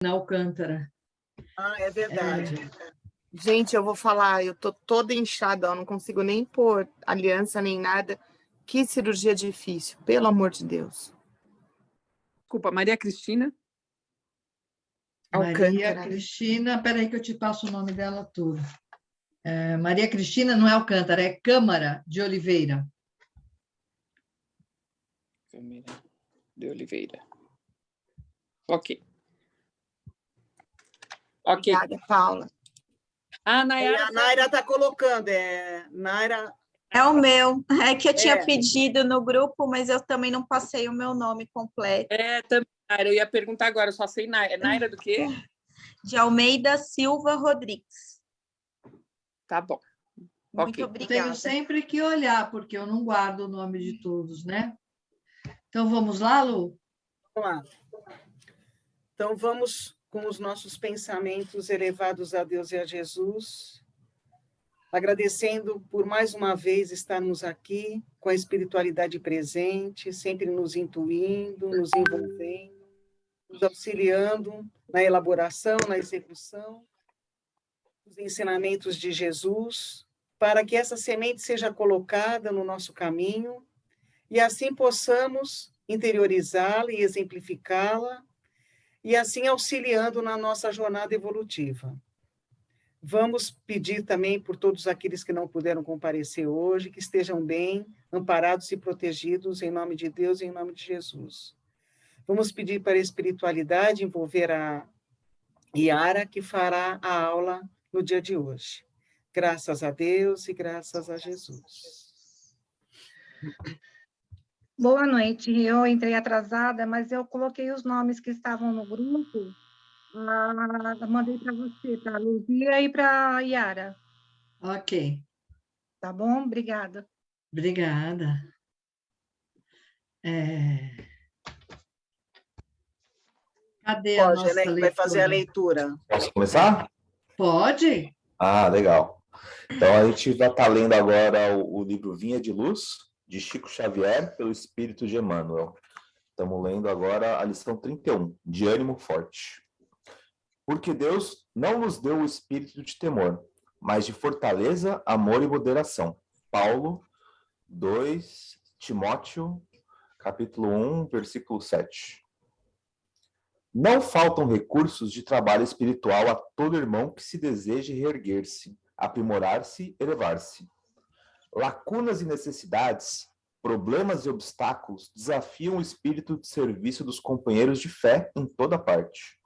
na Alcântara. Ah, é verdade. Gente, eu vou falar, eu tô toda inchada, eu não consigo nem pôr aliança nem nada. Que cirurgia difícil, pelo amor de Deus. Desculpa, Maria Cristina? Maria Alcântara. Cristina, peraí que eu te passo o nome dela tudo. Maria Cristina não é Alcântara, é Câmara de Oliveira. Câmara de Oliveira. Ok. Obrigada, Paula. A Nayara. A Naira está colocando, Naira. É o meu. É que eu tinha pedido no grupo, mas eu também não passei o meu nome completo. Também, Naira. Eu ia perguntar agora, eu só sei Naira. É Naira do quê? De Almeida Silva Rodrigues. Tá bom. Muito obrigada. Tenho sempre que olhar, porque eu não guardo o nome de todos, né? Então, vamos lá, Lu? Vamos lá. Então, vamos com os nossos pensamentos elevados a Deus e a Jesus, agradecendo por mais uma vez estarmos aqui com a espiritualidade presente, sempre nos intuindo, nos envolvendo, nos auxiliando na elaboração, na execução dos ensinamentos de Jesus, para que essa semente seja colocada no nosso caminho e assim possamos interiorizá-la e exemplificá-la, e assim auxiliando na nossa jornada evolutiva. Vamos pedir também por todos aqueles que não puderam comparecer hoje, que estejam bem, amparados e protegidos, em nome de Deus e em nome de Jesus. Vamos pedir para a espiritualidade envolver a Yara, que fará a aula no dia de hoje. Graças a Deus e graças a Jesus. Boa noite. Eu entrei atrasada, mas eu coloquei os nomes que estavam no grupo. Mandei para você, para a Luzia e para a Yara. Ok. Tá bom? Obrigada. Obrigada. Cadê a nossa leitura? Vai fazer a leitura. Posso começar? Pode. Ah, legal. Então, a gente vai estar lendo agora o livro Vinha de Luz, de Chico Xavier, pelo Espírito de Emmanuel. Estamos lendo agora a lição 31, de ânimo forte. Porque Deus não nos deu o espírito de temor, mas de fortaleza, amor e moderação. Paulo 2, Timóteo, capítulo 1, versículo 7. Não faltam recursos de trabalho espiritual a todo irmão que se deseje reerguer-se, aprimorar-se, elevar-se. Lacunas e necessidades, problemas e obstáculos desafiam o espírito de serviço dos companheiros de fé em toda parte.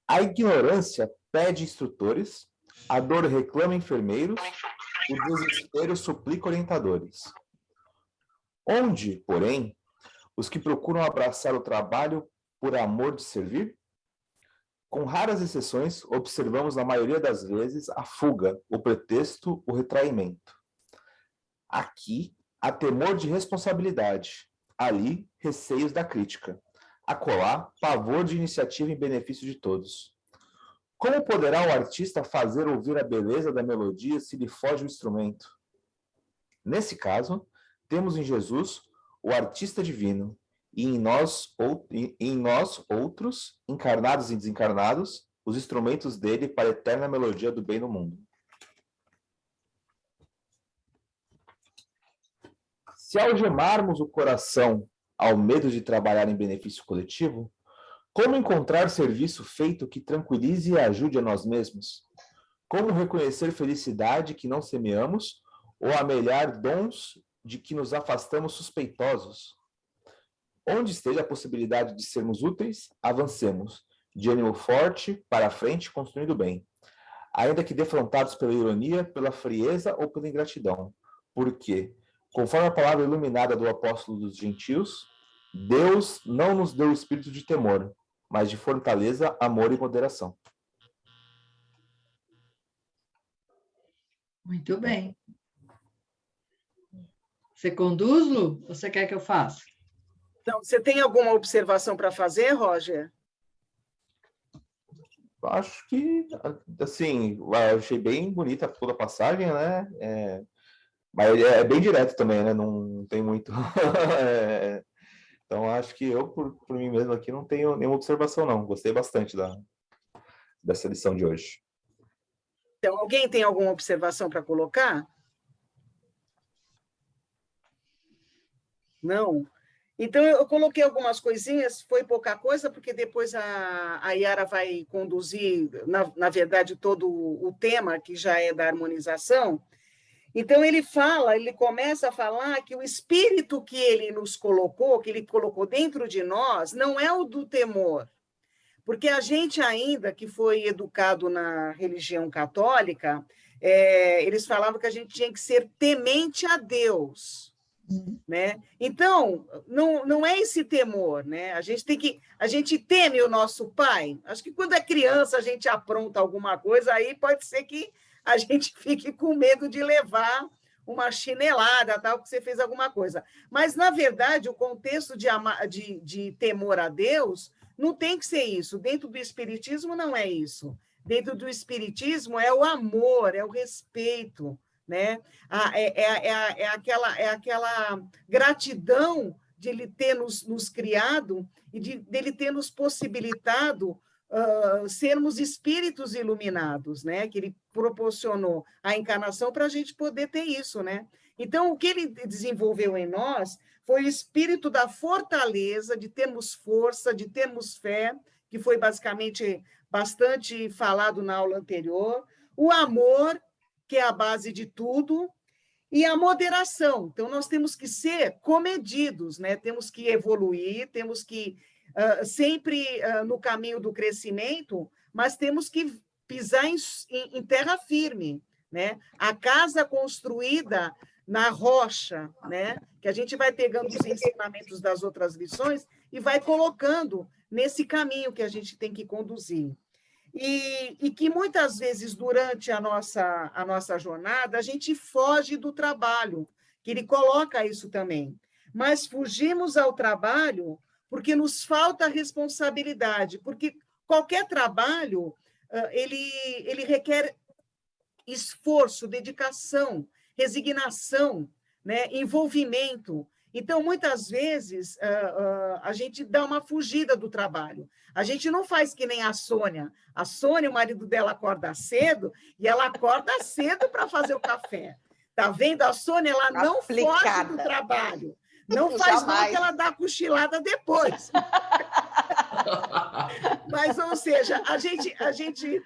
A ignorância pede instrutores, a dor reclama enfermeiros, o desespero suplica orientadores. Onde, porém, os que procuram abraçar o trabalho por amor de servir? Com raras exceções, observamos na maioria das vezes a fuga, o pretexto, o retraimento. Aqui, há temor de responsabilidade. Ali, receios da crítica. Acolá, pavor de iniciativa em benefício de todos. Como poderá o artista fazer ouvir a beleza da melodia se lhe foge o instrumento? Nesse caso, temos em Jesus o artista divino, e em nós outros, encarnados e desencarnados, os instrumentos dele para a eterna melodia do bem no mundo. Se algemarmos o coração ao medo de trabalhar em benefício coletivo, como encontrar serviço feito que tranquilize e ajude a nós mesmos? Como reconhecer felicidade que não semeamos ou amelhar dons de que nos afastamos suspeitosos? Onde esteja a possibilidade de sermos úteis, avancemos, de ânimo forte, para a frente, construindo bem. Ainda que defrontados pela ironia, pela frieza ou pela ingratidão. Porque, conforme a palavra iluminada do apóstolo dos gentios, Deus não nos deu o espírito de temor, mas de fortaleza, amor e moderação. Muito bem. Você conduz, Lu? Ou você quer que eu faça? Então, você tem alguma observação para fazer, Roger? Acho que, assim, eu achei bem bonita toda a passagem, né? Mas é bem direto também, né? Não tem muito... Então, acho que eu, por mim mesmo aqui, não tenho nenhuma observação, não. Gostei bastante dessa lição de hoje. Então, alguém tem alguma observação para colocar? Não? Então, eu coloquei algumas coisinhas, foi pouca coisa, porque depois a Yara vai conduzir, na verdade, todo o tema, que já é da harmonização. Então, ele começa a falar que o espírito que ele nos colocou, que ele colocou dentro de nós, não é o do temor. Porque a gente ainda, que foi educado na religião católica, eles falavam que a gente tinha que ser temente a Deus. Né? Então, não é esse temor, né? A gente teme o nosso pai. Acho que quando é criança a gente apronta alguma coisa, aí pode ser que a gente fique com medo de levar uma chinelada, tal, que você fez alguma coisa. Mas, na verdade, o contexto de temor a Deus não tem que ser isso. Dentro do Espiritismo não é isso. Dentro do Espiritismo é o amor, é o respeito, né? É aquela gratidão de ele ter nos criado e dele ter nos possibilitado sermos espíritos iluminados, né? Que ele proporcionou a encarnação para a gente poder ter isso, né? Então, o que ele desenvolveu em nós foi o espírito da fortaleza, de termos força, de termos fé, que foi basicamente bastante falado na aula anterior, o amor, que é a base de tudo, e a moderação. Então, nós temos que ser comedidos, né? Temos que evoluir, temos que sempre no caminho do crescimento, mas temos que pisar em terra firme, né? A casa construída na rocha, né? Que a gente vai pegando os ensinamentos das outras lições e vai colocando nesse caminho que a gente tem que conduzir. E que muitas vezes, durante a nossa jornada, a gente foge do trabalho, que ele coloca isso também. Mas fugimos ao trabalho porque nos falta responsabilidade, porque qualquer trabalho, ele requer esforço, dedicação, resignação, né? Envolvimento. Então, muitas vezes, a gente dá uma fugida do trabalho. A gente não faz que nem a Sônia. A Sônia, o marido dela acorda cedo, e ela acorda cedo para fazer o café. Tá vendo? A Sônia, ela não foge do trabalho. Não faz mal que ela dá cochilada depois. Mas, ou seja, a gente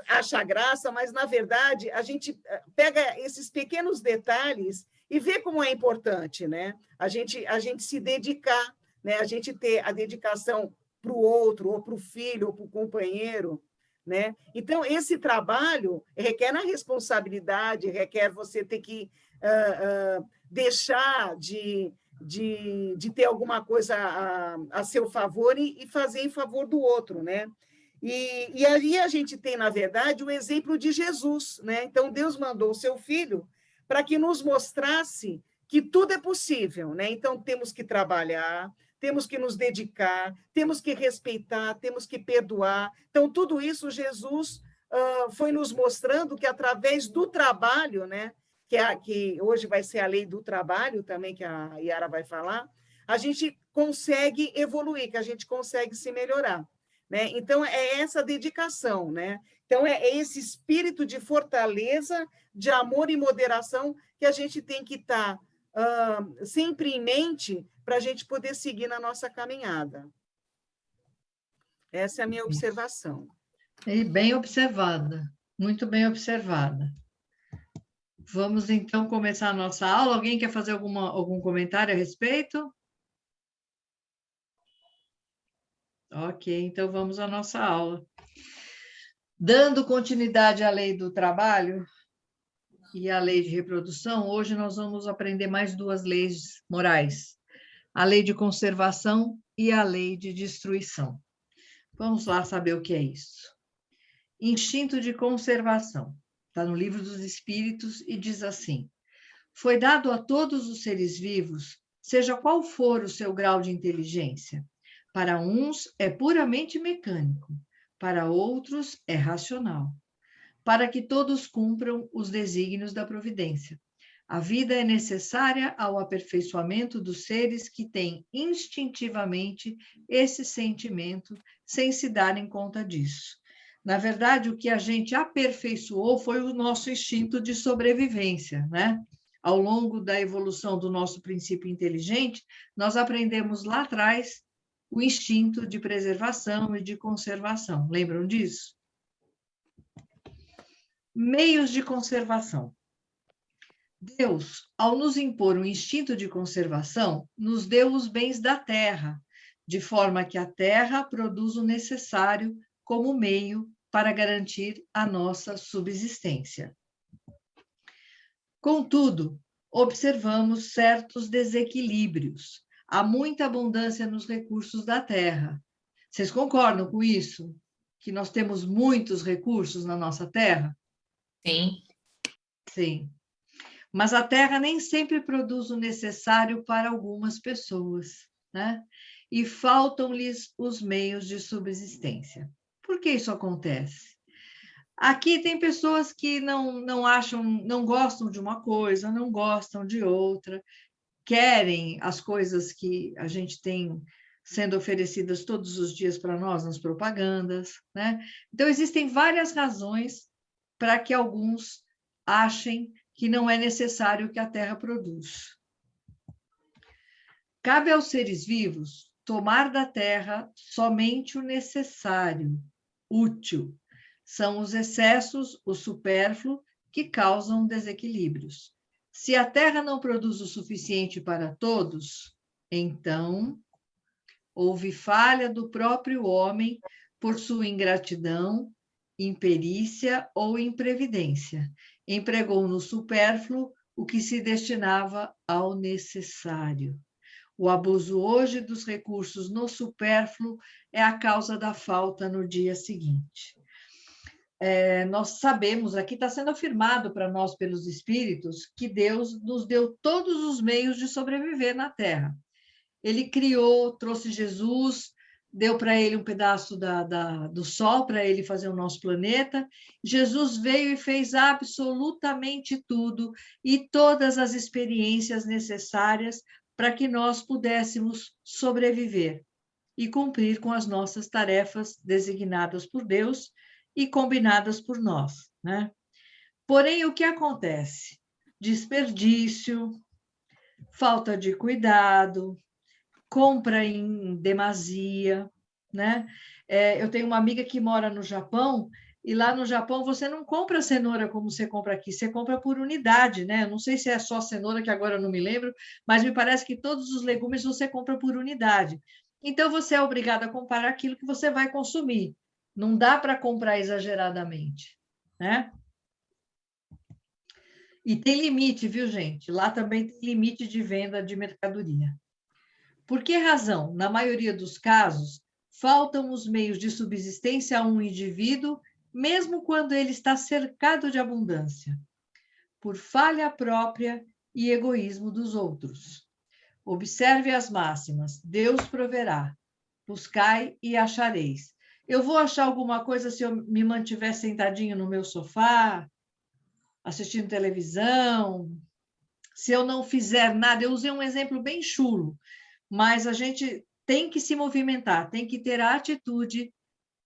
acha graça, mas, na verdade, a gente pega esses pequenos detalhes e vê como é importante, né? A gente se dedicar, né? A gente ter a dedicação para o outro, ou para o filho, ou para o companheiro, né? Então, esse trabalho requer a responsabilidade, requer você ter que deixar de ter alguma coisa a seu favor e fazer em favor do outro, né? E aí a gente tem, na verdade, o exemplo de Jesus, né? Então, Deus mandou o seu Filho para que nos mostrasse que tudo é possível, né? Então, temos que trabalhar, temos que nos dedicar, temos que respeitar, temos que perdoar. Então, tudo isso Jesus foi nos mostrando que, através do trabalho, né? Que hoje vai ser a lei do trabalho também, que a Yara vai falar, a gente consegue evoluir, que a gente consegue se melhorar, né? Então, é essa dedicação, né? Então, é esse espírito de fortaleza, de amor e moderação que a gente tem que estar sempre em mente para a gente poder seguir na nossa caminhada. Essa é a minha observação. E bem observada, muito bem observada. Vamos, então, começar a nossa aula. Alguém quer fazer algum comentário a respeito? Ok, então vamos à nossa aula. Dando continuidade à lei do trabalho e à lei de reprodução, hoje nós vamos aprender mais duas leis morais: a lei de conservação e a lei de destruição. Vamos lá saber o que é isso. Instinto de conservação. Está no Livro dos Espíritos e diz assim: foi dado a todos os seres vivos, seja qual for o seu grau de inteligência. Para uns é puramente mecânico, para outros é racional, para que todos cumpram os desígnios da providência. A vida é necessária ao aperfeiçoamento dos seres que têm instintivamente esse sentimento, sem se darem conta disso. Na verdade, o que a gente aperfeiçoou foi o nosso instinto de sobrevivência, né? Ao longo da evolução do nosso princípio inteligente, nós aprendemos lá atrás o instinto de preservação e de conservação. Lembram disso? Meios de conservação. Deus, ao nos impor um instinto de conservação, nos deu os bens da terra, de forma que a terra produz o necessário como meio para garantir a nossa subsistência. Contudo, observamos certos desequilíbrios. Há muita abundância nos recursos da terra. Vocês concordam com isso? Que nós temos muitos recursos na nossa terra? Sim. Sim. Mas a terra nem sempre produz o necessário para algumas pessoas, né? E faltam-lhes os meios de subsistência. Por que isso acontece? Aqui tem pessoas que não acham, não gostam de uma coisa, não gostam de outra, querem as coisas que a gente tem sendo oferecidas todos os dias para nós nas propagandas, né? Então, existem várias razões para que alguns achem que não é necessário o que a terra produz. Cabe aos seres vivos tomar da terra somente o necessário, útil. São os excessos, o supérfluo, que causam desequilíbrios. Se a terra não produz o suficiente para todos, então houve falha do próprio homem por sua ingratidão, imperícia ou imprevidência. Empregou no supérfluo o que se destinava ao necessário. O abuso hoje dos recursos no supérfluo é a causa da falta no dia seguinte. Nós sabemos, aqui está sendo afirmado para nós pelos Espíritos, que Deus nos deu todos os meios de sobreviver na Terra. Ele criou, trouxe Jesus, deu para ele um pedaço do Sol para ele fazer o nosso planeta. Jesus veio e fez absolutamente tudo e todas as experiências necessárias para que nós pudéssemos sobreviver e cumprir com as nossas tarefas designadas por Deus e combinadas por nós, né? Porém, o que acontece? Desperdício, falta de cuidado, compra em demasia, né? Eu tenho uma amiga que mora no Japão, e lá no Japão você não compra cenoura como você compra aqui, você compra por unidade, né? Eu não sei se é só cenoura, que agora eu não me lembro, mas me parece que todos os legumes você compra por unidade. Então, você é obrigado a comprar aquilo que você vai consumir. Não dá para comprar exageradamente, né? E tem limite, viu, gente? Lá também tem limite de venda de mercadoria. Por que razão? Na maioria dos casos, faltam os meios de subsistência a um indivíduo, mesmo quando ele está cercado de abundância, por falha própria e egoísmo dos outros. Observe as máximas: Deus proverá, buscai e achareis. Eu vou achar alguma coisa se eu me mantiver sentadinho no meu sofá, assistindo televisão, se eu não fizer nada. Eu usei um exemplo bem chulo, mas a gente tem que se movimentar, tem que ter a atitude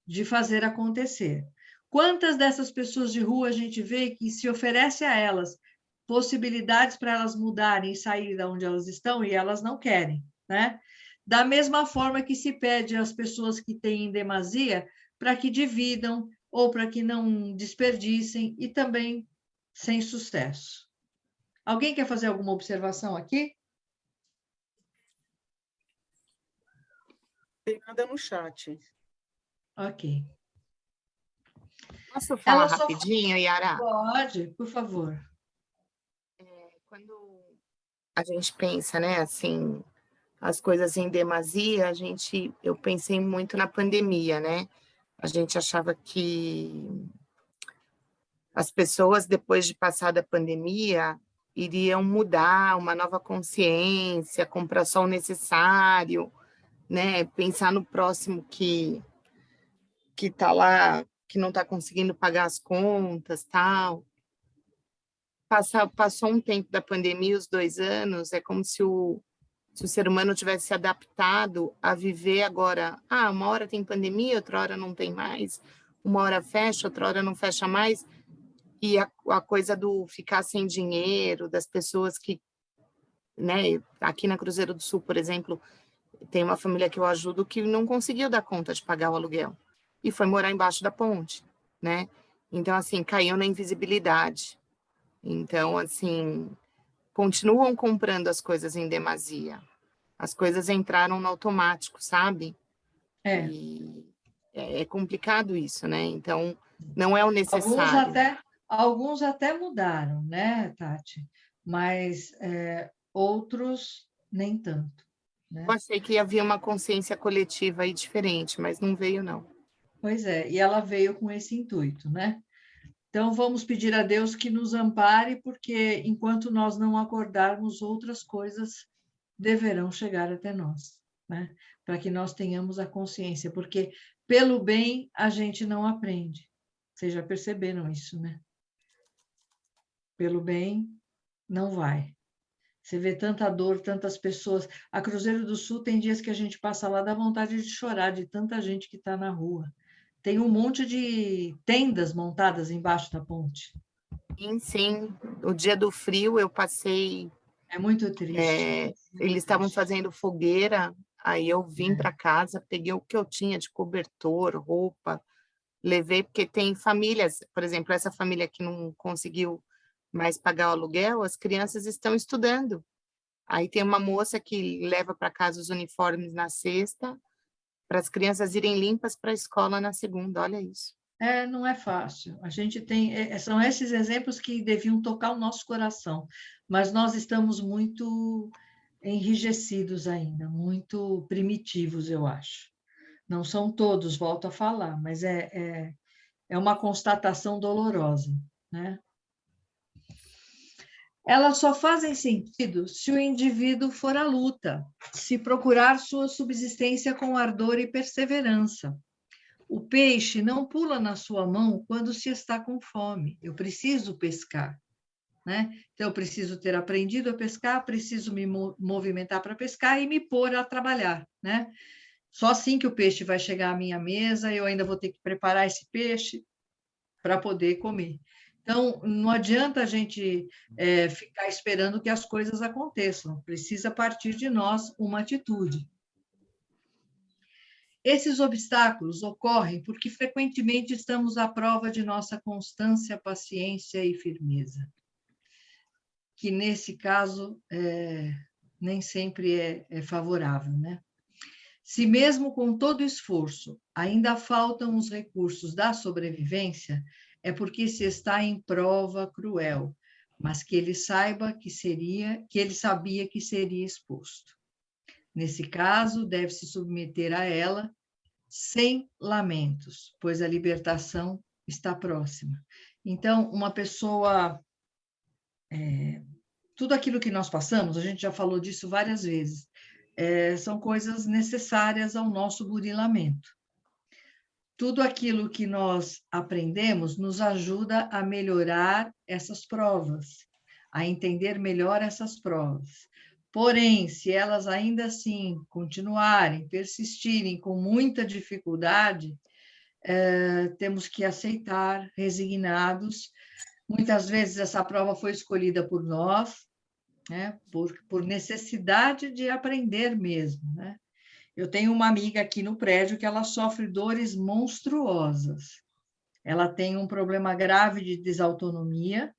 de fazer acontecer. Quantas dessas pessoas de rua a gente vê que se oferece a elas possibilidades para elas mudarem e sair de onde elas estão e elas não querem, né? Da mesma forma que se pede às pessoas que têm em demasia para que dividam ou para que não desperdicem, e também sem sucesso. Alguém quer fazer alguma observação aqui? Tem nada no chat. Ok. Posso falar Ela só- rapidinho, Yara? Pode, por favor. Quando a gente pensa, né, assim, as coisas em demasia, eu pensei muito na pandemia, né? A gente achava que as pessoas, depois de passar da pandemia, iriam mudar, uma nova consciência, comprar só o necessário, né? Pensar no próximo que está lá, que não está conseguindo pagar as contas, tal. passou um tempo da pandemia, os 2 anos, é como se o ser humano tivesse se adaptado a viver agora. Uma hora tem pandemia, outra hora não tem mais. Uma hora fecha, outra hora não fecha mais. E a coisa do ficar sem dinheiro, das pessoas que, né, aqui na Cruzeiro do Sul, por exemplo, tem uma família que eu ajudo que não conseguiu dar conta de pagar o aluguel e foi morar embaixo da ponte, né? Então, assim, caiu na invisibilidade. Então, assim, continuam comprando as coisas em demasia. As coisas entraram no automático, sabe? E é complicado isso, né? Então, não é o necessário. Alguns até mudaram, né, Tati? Mas outros nem tanto. Né? Eu achei que havia uma consciência coletiva aí diferente, mas não veio, não. Pois é, e ela veio com esse intuito, né? Então, vamos pedir a Deus que nos ampare, porque enquanto nós não acordarmos, outras coisas deverão chegar até nós, né? Para que nós tenhamos a consciência, porque pelo bem a gente não aprende. Vocês já perceberam isso, né? Pelo bem não vai. Você vê tanta dor, tantas pessoas. A Cruzeiro do Sul tem dias que a gente passa lá, dá vontade de chorar de tanta gente que está na rua. Tem um monte de tendas montadas embaixo da ponte. Sim. O dia do frio eu passei... É muito triste. Eles estavam fazendo fogueira, aí eu vim para casa, peguei o que eu tinha de cobertor, roupa, levei, porque tem famílias, por exemplo, essa família que não conseguiu mais pagar o aluguel, as crianças estão estudando. Aí tem uma moça que leva para casa os uniformes na sexta, para as crianças irem limpas para a escola na segunda, olha isso. Não é fácil. A gente tem... são esses exemplos que deviam tocar o nosso coração, mas nós estamos muito enrijecidos ainda, muito primitivos, eu acho. Não são todos, volto a falar, mas é uma constatação dolorosa, né? Elas só fazem sentido se o indivíduo for à luta, se procurar sua subsistência com ardor e perseverança. O peixe não pula na sua mão quando se está com fome. Eu preciso pescar, né? Então, eu preciso ter aprendido a pescar, preciso me movimentar para pescar e me pôr a trabalhar, né? Só assim que o peixe vai chegar à minha mesa, eu ainda vou ter que preparar esse peixe para poder comer. Então, não adianta a gente ficar esperando que as coisas aconteçam. Precisa partir de nós uma atitude. Esses obstáculos ocorrem porque frequentemente estamos à prova de nossa constância, paciência e firmeza, que nesse caso nem sempre é favorável, né? Se mesmo com todo esforço ainda faltam os recursos da sobrevivência, é porque se está em prova cruel, mas que ele saiba que ele sabia que seria exposto. Nesse caso, deve se submeter a ela sem lamentos, pois a libertação está próxima. Então, uma pessoa... tudo aquilo que nós passamos, a gente já falou disso várias vezes, são coisas necessárias ao nosso burilamento. Tudo aquilo que nós aprendemos nos ajuda a melhorar essas provas, a entender melhor essas provas. Porém, se elas ainda assim continuarem, persistirem com muita dificuldade, temos que aceitar, resignados. Muitas vezes essa prova foi escolhida por nós, né, por necessidade de aprender mesmo, né? Eu tenho uma amiga aqui no prédio que ela sofre dores monstruosas. Ela tem um problema grave de desautonomia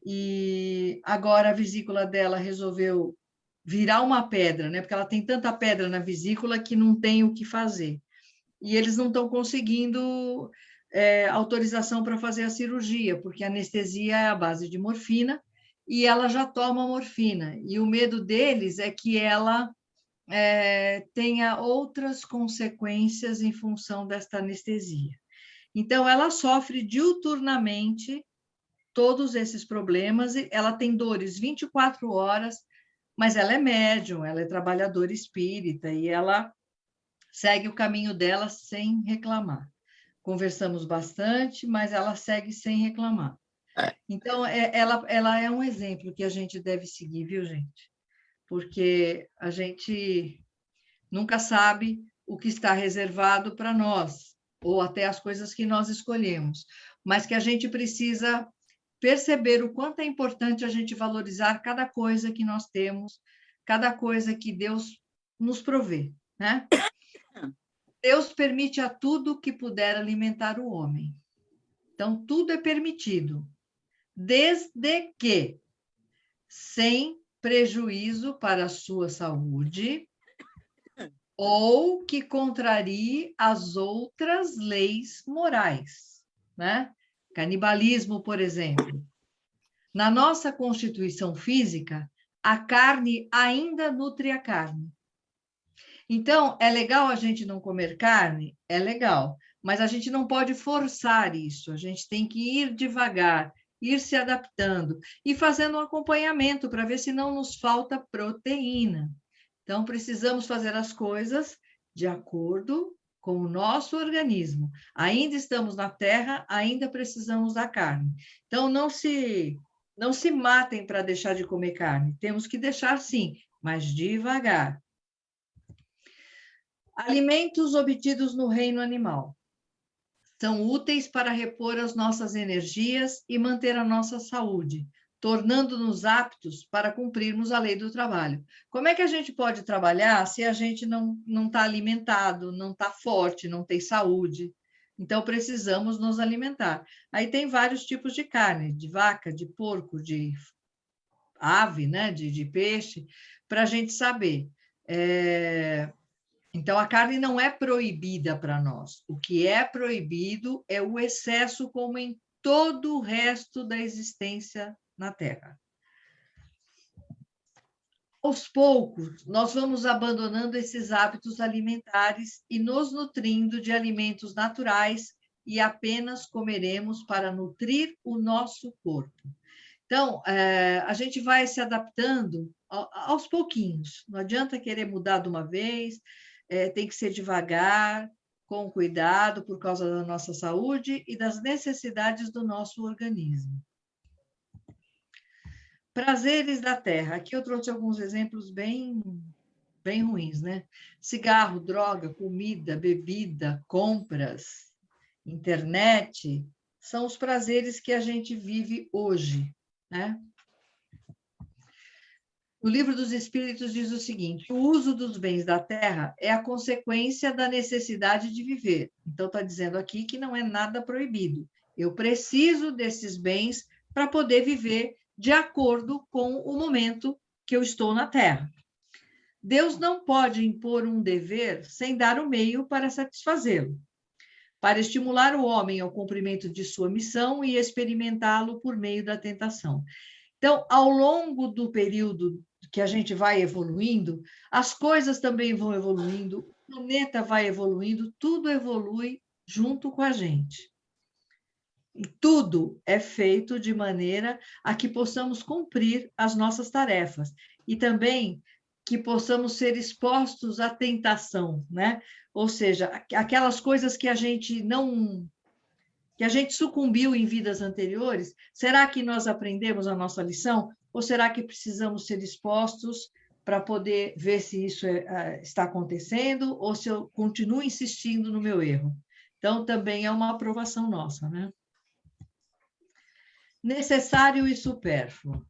e agora a vesícula dela resolveu virar uma pedra, né? Porque ela tem tanta pedra na vesícula que não tem o que fazer. E eles não estão conseguindo autorização para fazer a cirurgia, porque a anestesia é à base de morfina e ela já toma morfina. E o medo deles é que ela tenha outras consequências em função desta anestesia. Então, ela sofre diuturnamente todos esses problemas, e ela tem dores 24 horas, mas ela é médium, ela é trabalhadora espírita, e ela segue o caminho dela sem reclamar. Conversamos bastante, mas ela segue sem reclamar. Então, ela é um exemplo que a gente deve seguir, viu, gente? Porque a gente nunca sabe o que está reservado para nós, ou até as coisas que nós escolhemos, mas que a gente precisa perceber o quanto é importante a gente valorizar cada coisa que nós temos, cada coisa que Deus nos provê, né? Deus permite a tudo que puder alimentar o homem. Então, tudo é permitido, desde que sem prejuízo para a sua saúde ou que contrarie as outras leis morais, né? Canibalismo, por exemplo. Na nossa constituição física, a carne ainda nutre a carne. Então, é legal a gente não comer carne? É legal, mas a gente não pode forçar isso, a gente tem que ir devagar, ir se adaptando e fazendo um acompanhamento para ver se não nos falta proteína. Então, precisamos fazer as coisas de acordo com o nosso organismo. Ainda estamos na Terra, ainda precisamos da carne. Então, não se matem para deixar de comer carne. Temos que deixar, sim, mas devagar. Alimentos obtidos no reino animal são úteis para repor as nossas energias e manter a nossa saúde, tornando-nos aptos para cumprirmos a lei do trabalho. Como é que a gente pode trabalhar se a gente não está alimentado, não está forte, não tem saúde? Então, precisamos nos alimentar. Aí tem vários tipos de carne, de vaca, de porco, de ave, né? de peixe, para a gente saber. Então, a carne não é proibida para nós. O que é proibido é o excesso, como em todo o resto da existência na Terra. Aos poucos, nós vamos abandonando esses hábitos alimentares e nos nutrindo de alimentos naturais e apenas comeremos para nutrir o nosso corpo. Então, a gente vai se adaptando aos pouquinhos. Não adianta querer mudar de uma vez, tem que ser devagar, com cuidado, por causa da nossa saúde e das necessidades do nosso organismo. Prazeres da terra. Aqui eu trouxe alguns exemplos bem ruins, né? Cigarro, droga, comida, bebida, compras, internet, são os prazeres que a gente vive hoje, né? O Livro dos Espíritos diz o seguinte: o uso dos bens da terra é a consequência da necessidade de viver. Então, está dizendo aqui que não é nada proibido. Eu preciso desses bens para poder viver de acordo com o momento que eu estou na terra. Deus não pode impor um dever sem dar o meio para satisfazê-lo, para estimular o homem ao cumprimento de sua missão e experimentá-lo por meio da tentação. Então, ao longo do período que a gente vai evoluindo, as coisas também vão evoluindo, o planeta vai evoluindo, tudo evolui junto com a gente. E tudo é feito de maneira a que possamos cumprir as nossas tarefas e também que possamos ser expostos à tentação, né? Ou seja, aquelas coisas que a gente sucumbiu em vidas anteriores, será que nós aprendemos a nossa lição? Ou será que precisamos ser expostos para poder ver se isso está acontecendo ou se eu continuo insistindo no meu erro? Então, também é uma aprovação nossa, né? Necessário e supérfluo.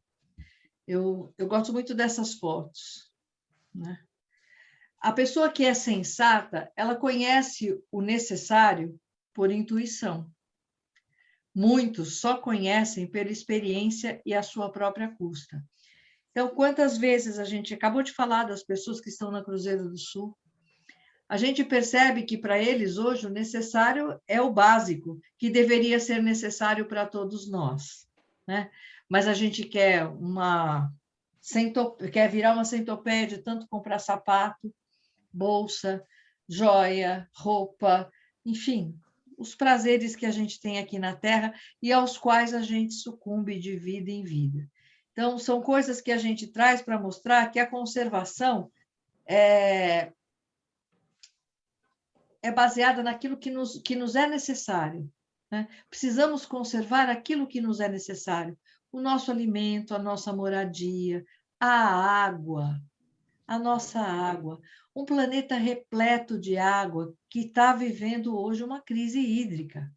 Eu gosto muito dessas fotos, né? A pessoa que é sensata, ela conhece o necessário por intuição. Muitos só conhecem pela experiência e à sua própria custa. Então, quantas vezes a gente acabou de falar das pessoas que estão na Cruzeiro do Sul, a gente percebe que para eles hoje o necessário é o básico, que deveria ser necessário para todos nós, né? Mas a gente quer virar uma centopeia de tanto comprar sapato, bolsa, joia, roupa, enfim, os prazeres que a gente tem aqui na Terra e aos quais a gente sucumbe de vida em vida. Então, são coisas que a gente traz para mostrar que a conservação é baseada naquilo que nos é necessário, né? Precisamos conservar aquilo que nos é necessário, o nosso alimento, a nossa moradia, a água, a nossa água, um planeta repleto de água que está vivendo hoje uma crise hídrica.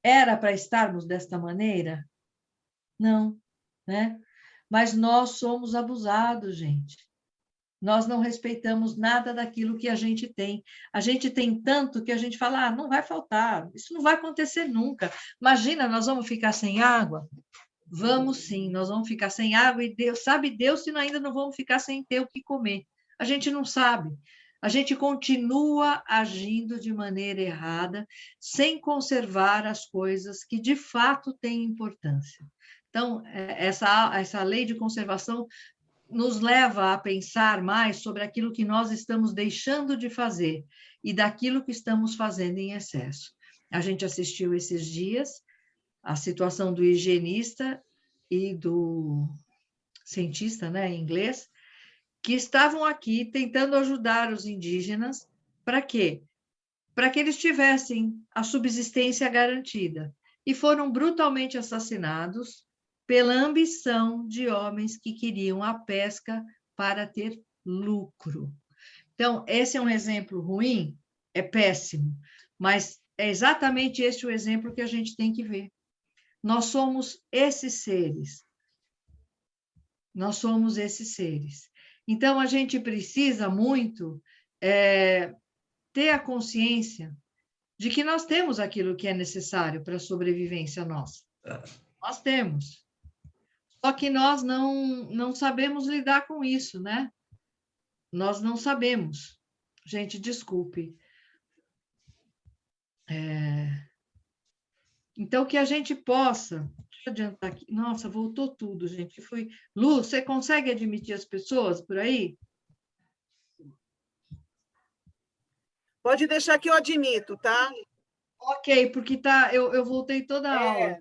Era para estarmos desta maneira? Não, né? Mas nós somos abusados, gente. Nós não respeitamos nada daquilo que a gente tem. A gente tem tanto que a gente fala, não vai faltar, isso não vai acontecer nunca. Imagina, nós vamos ficar sem água? Vamos sim, nós vamos ficar sem água e Deus, sabe Deus se ainda não vamos ficar sem ter o que comer. A gente não sabe. A gente continua agindo de maneira errada, sem conservar as coisas que de fato têm importância. Então, essa lei de conservação nos leva a pensar mais sobre aquilo que nós estamos deixando de fazer e daquilo que estamos fazendo em excesso. A gente assistiu esses dias a situação do higienista e do cientista, né, em inglês, que estavam aqui tentando ajudar os indígenas. Para quê? Para que eles tivessem a subsistência garantida. E foram brutalmente assassinados pela ambição de homens que queriam a pesca para ter lucro. Então, esse é um exemplo ruim? É péssimo, mas é exatamente esse o exemplo que a gente tem que ver. Nós somos esses seres. Nós somos esses seres. Então, a gente precisa muito ter a consciência de que nós temos aquilo que é necessário para a sobrevivência nossa. Nós temos. Só que nós não sabemos lidar com isso, né? Nós não sabemos. Gente, desculpe. Então, que a gente possa... Deixa eu adiantar aqui. Nossa, voltou tudo, gente. Lu, você consegue admitir as pessoas por aí? Pode deixar que eu admito, tá? Ok, porque eu voltei toda a aula.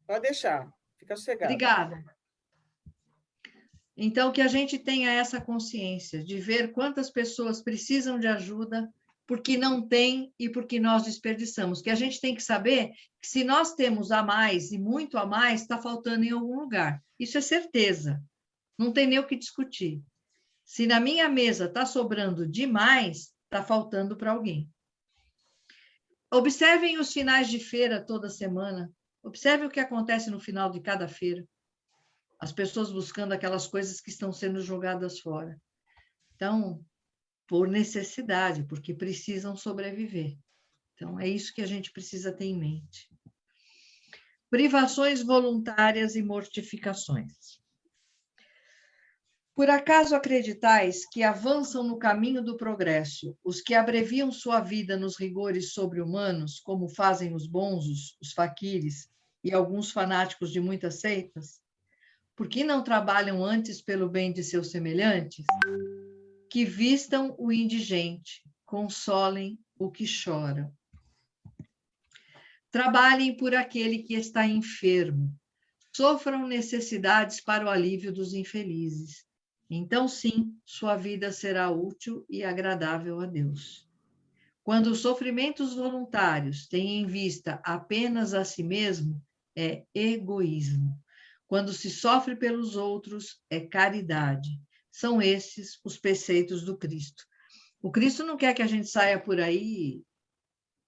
Pode deixar. Fica sossegado. Obrigada. Então, que a gente tenha essa consciência de ver quantas pessoas precisam de ajuda porque não tem e porque nós desperdiçamos. Que a gente tem que saber que se nós temos a mais e muito a mais, está faltando em algum lugar. Isso é certeza. Não tem nem o que discutir. Se na minha mesa está sobrando demais, está faltando para alguém. Observem os finais de feira toda semana. Observem o que acontece no final de cada feira. As pessoas buscando aquelas coisas que estão sendo jogadas fora. Então, por necessidade, porque precisam sobreviver. Então, é isso que a gente precisa ter em mente. Privações voluntárias e mortificações. Por acaso acreditais que avançam no caminho do progresso os que abreviam sua vida nos rigores sobre-humanos, como fazem os bonzos, os faquires e alguns fanáticos de muitas seitas? Por que não trabalham antes pelo bem de seus semelhantes? Que vistam o indigente, consolem o que chora. Trabalhem por aquele que está enfermo, sofram necessidades para o alívio dos infelizes. Então, sim, sua vida será útil e agradável a Deus. Quando os sofrimentos voluntários têm em vista apenas a si mesmo, é egoísmo. Quando se sofre pelos outros, é caridade. São esses os preceitos do Cristo. O Cristo não quer que a gente saia por aí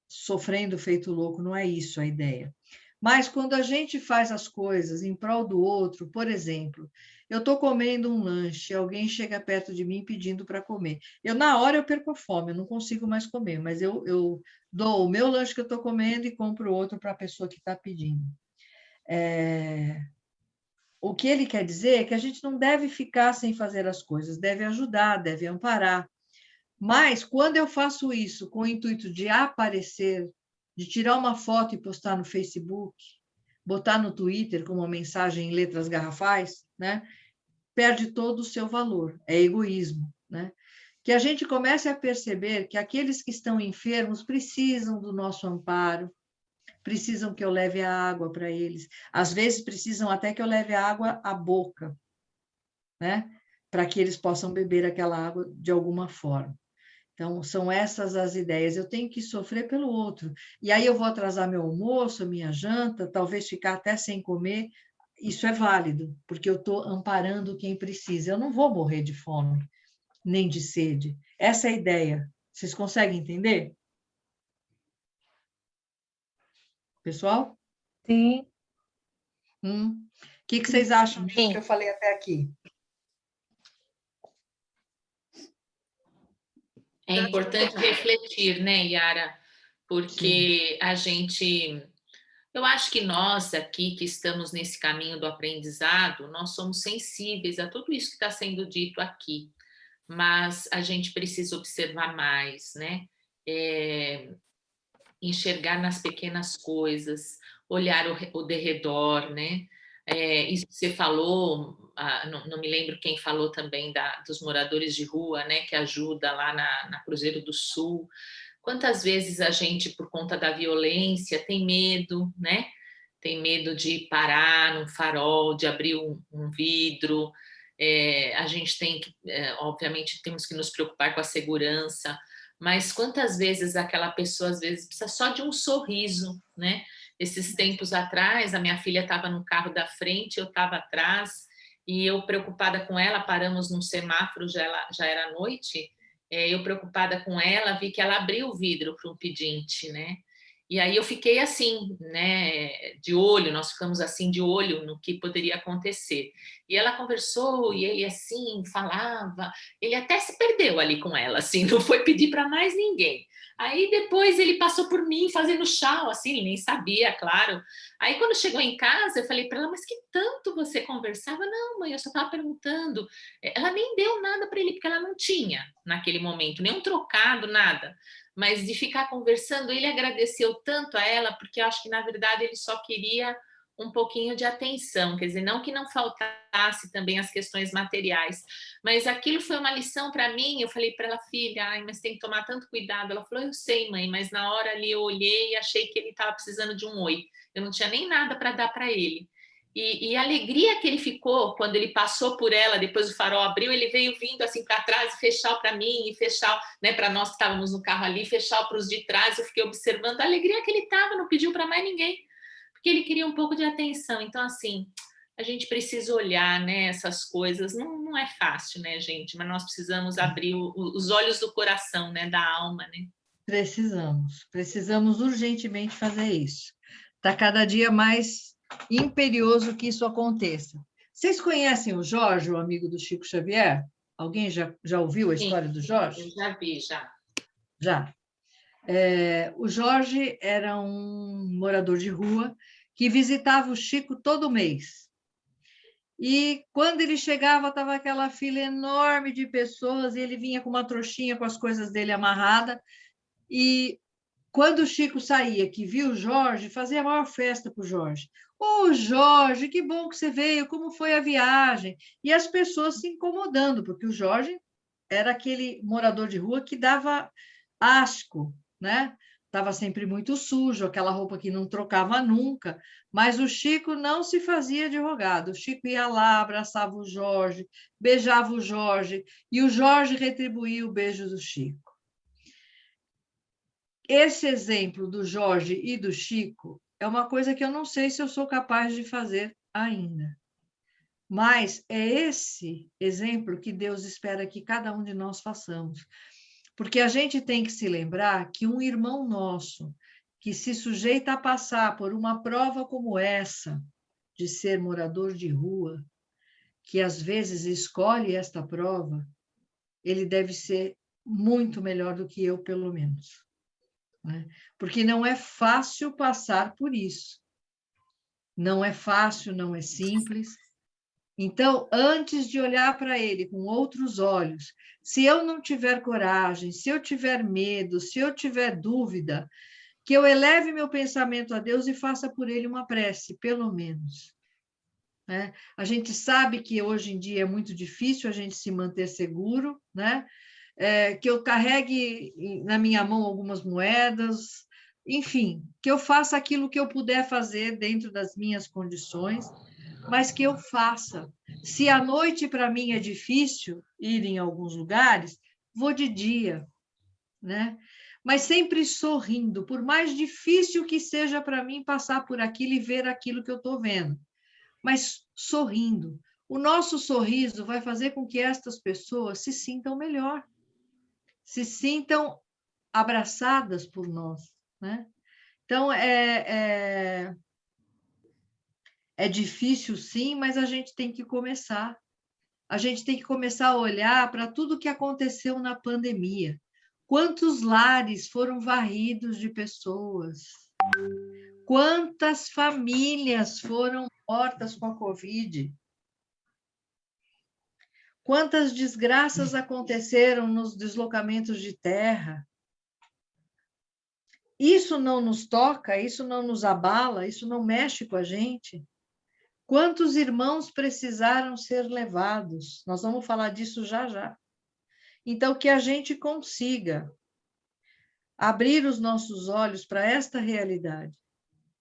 sofrendo feito louco, não é isso a ideia. Mas quando a gente faz as coisas em prol do outro, por exemplo, eu estou comendo um lanche, alguém chega perto de mim pedindo para comer. Na hora eu perco a fome, eu não consigo mais comer, mas eu dou o meu lanche que eu estou comendo e compro outro para a pessoa que está pedindo. O que ele quer dizer é que a gente não deve ficar sem fazer as coisas, deve ajudar, deve amparar. Mas, quando eu faço isso com o intuito de aparecer, de tirar uma foto e postar no Facebook, botar no Twitter com uma mensagem em letras garrafais, né, perde todo o seu valor, é egoísmo, né? Que a gente comece a perceber que aqueles que estão enfermos precisam do nosso amparo, precisam que eu leve a água para eles. Às vezes, precisam até que eu leve a água à boca, né? Para que eles possam beber aquela água de alguma forma. Então, são essas as ideias. Eu tenho que sofrer pelo outro. E aí eu vou atrasar meu almoço, minha janta, talvez ficar até sem comer. Isso é válido, porque eu estou amparando quem precisa. Eu não vou morrer de fome, nem de sede. Essa é a ideia. Vocês conseguem entender? Pessoal? Sim. O que vocês acham disso Sim. que eu falei até aqui? É importante refletir, né, Yara? Porque a gente. Eu acho que nós aqui que estamos nesse caminho do aprendizado, nós somos sensíveis a tudo isso que está sendo dito aqui, mas a gente precisa observar mais, né? Enxergar nas pequenas coisas, olhar o derredor, né? Isso que você falou, não me lembro quem falou também dos moradores de rua, né? Que ajuda lá na Cruzeiro do Sul. Quantas vezes a gente, por conta da violência, tem medo, né? Tem medo de parar num farol, de abrir um vidro. A gente tem que, obviamente, temos que nos preocupar com a segurança, mas quantas vezes aquela pessoa, às vezes, precisa só de um sorriso, né? Esses tempos atrás, a minha filha estava no carro da frente, eu estava atrás, e eu preocupada com ela, paramos num semáforo, já era noite, eu preocupada com ela, vi que ela abriu o vidro para um pedinte, né? E aí eu fiquei assim, né, de olho, nós ficamos assim de olho no que poderia acontecer. E ela conversou, e ele assim, falava, ele até se perdeu ali com ela, assim, não foi pedir para mais ninguém. Aí depois ele passou por mim fazendo chau, assim, ele nem sabia, claro. Aí quando chegou em casa, eu falei para ela, mas que tanto você conversava? Não, mãe, eu só estava perguntando. Ela nem deu nada para ele, porque ela não tinha, naquele momento, nem um trocado, nada. Mas de ficar conversando, ele agradeceu tanto a ela, porque eu acho que, na verdade, ele só queria um pouquinho de atenção, quer dizer, não que não faltasse também as questões materiais, mas aquilo foi uma lição para mim. Eu falei para ela, filha, ai, mas tem que tomar tanto cuidado. Ela falou, eu sei, mãe, mas na hora ali eu olhei e achei que ele estava precisando de um oi, eu não tinha nem nada para dar para ele. E a alegria que ele ficou quando ele passou por ela, depois o farol abriu, ele veio vindo assim para trás e fechar para mim, e fechar, né, para nós que estávamos no carro ali, fechar para os de trás. Eu fiquei observando a alegria que ele estava, não pediu para mais ninguém, porque ele queria um pouco de atenção. Então, assim, a gente precisa olhar, né, essas coisas. Não é fácil, né, gente? Mas nós precisamos abrir os olhos do coração, né, da alma, né? Precisamos urgentemente fazer isso. Está cada dia mais imperioso que isso aconteça. Vocês conhecem o Jorge, o amigo do Chico Xavier? Alguém já ouviu a história do Jorge? Eu já vi, já. Já. O Jorge era um morador de rua que visitava o Chico todo mês. E quando ele chegava, estava aquela fila enorme de pessoas, e ele vinha com uma trouxinha com as coisas dele amarrada. E quando o Chico saía, que viu o Jorge, fazia a maior festa para o Jorge. Ô, Jorge, que bom que você veio, como foi a viagem? E as pessoas se incomodando, porque o Jorge era aquele morador de rua que dava asco, né? Estava sempre muito sujo, aquela roupa que não trocava nunca, mas o Chico não se fazia de rogado. O Chico ia lá, abraçava o Jorge, beijava o Jorge, e o Jorge retribuía o beijo do Chico. Esse exemplo do Jorge e do Chico é uma coisa que eu não sei se eu sou capaz de fazer ainda. Mas é esse exemplo que Deus espera que cada um de nós façamos. Porque a gente tem que se lembrar que um irmão nosso que se sujeita a passar por uma prova como essa, de ser morador de rua, que às vezes escolhe esta prova, ele deve ser muito melhor do que eu, pelo menos. Porque não é fácil passar por isso. Não é fácil, não é simples. Então, antes de olhar para ele com outros olhos, se eu não tiver coragem, se eu tiver medo, se eu tiver dúvida, que eu eleve meu pensamento a Deus e faça por ele uma prece, pelo menos. Né? A gente sabe que hoje em dia é muito difícil a gente se manter seguro, né? Que eu carregue na minha mão algumas moedas, enfim, que eu faça aquilo que eu puder fazer dentro das minhas condições, mas que eu faça. Se à noite para mim é difícil ir em alguns lugares, vou de dia, né? Mas sempre sorrindo, por mais difícil que seja para mim passar por aquilo e ver aquilo que eu estou vendo, mas sorrindo. O nosso sorriso vai fazer com que estas pessoas se sintam melhor, se sintam abraçadas por nós, né? Então, é difícil, sim, mas a gente tem que começar. A gente tem que começar a olhar para tudo que aconteceu na pandemia. Quantos lares foram varridos de pessoas? Quantas famílias foram mortas com a Covid? Quantas desgraças aconteceram nos deslocamentos de terra? Isso não nos toca, isso não nos abala, isso não mexe com a gente? Quantos irmãos precisaram ser levados? Nós vamos falar disso já já. Então, que a gente consiga abrir os nossos olhos para esta realidade,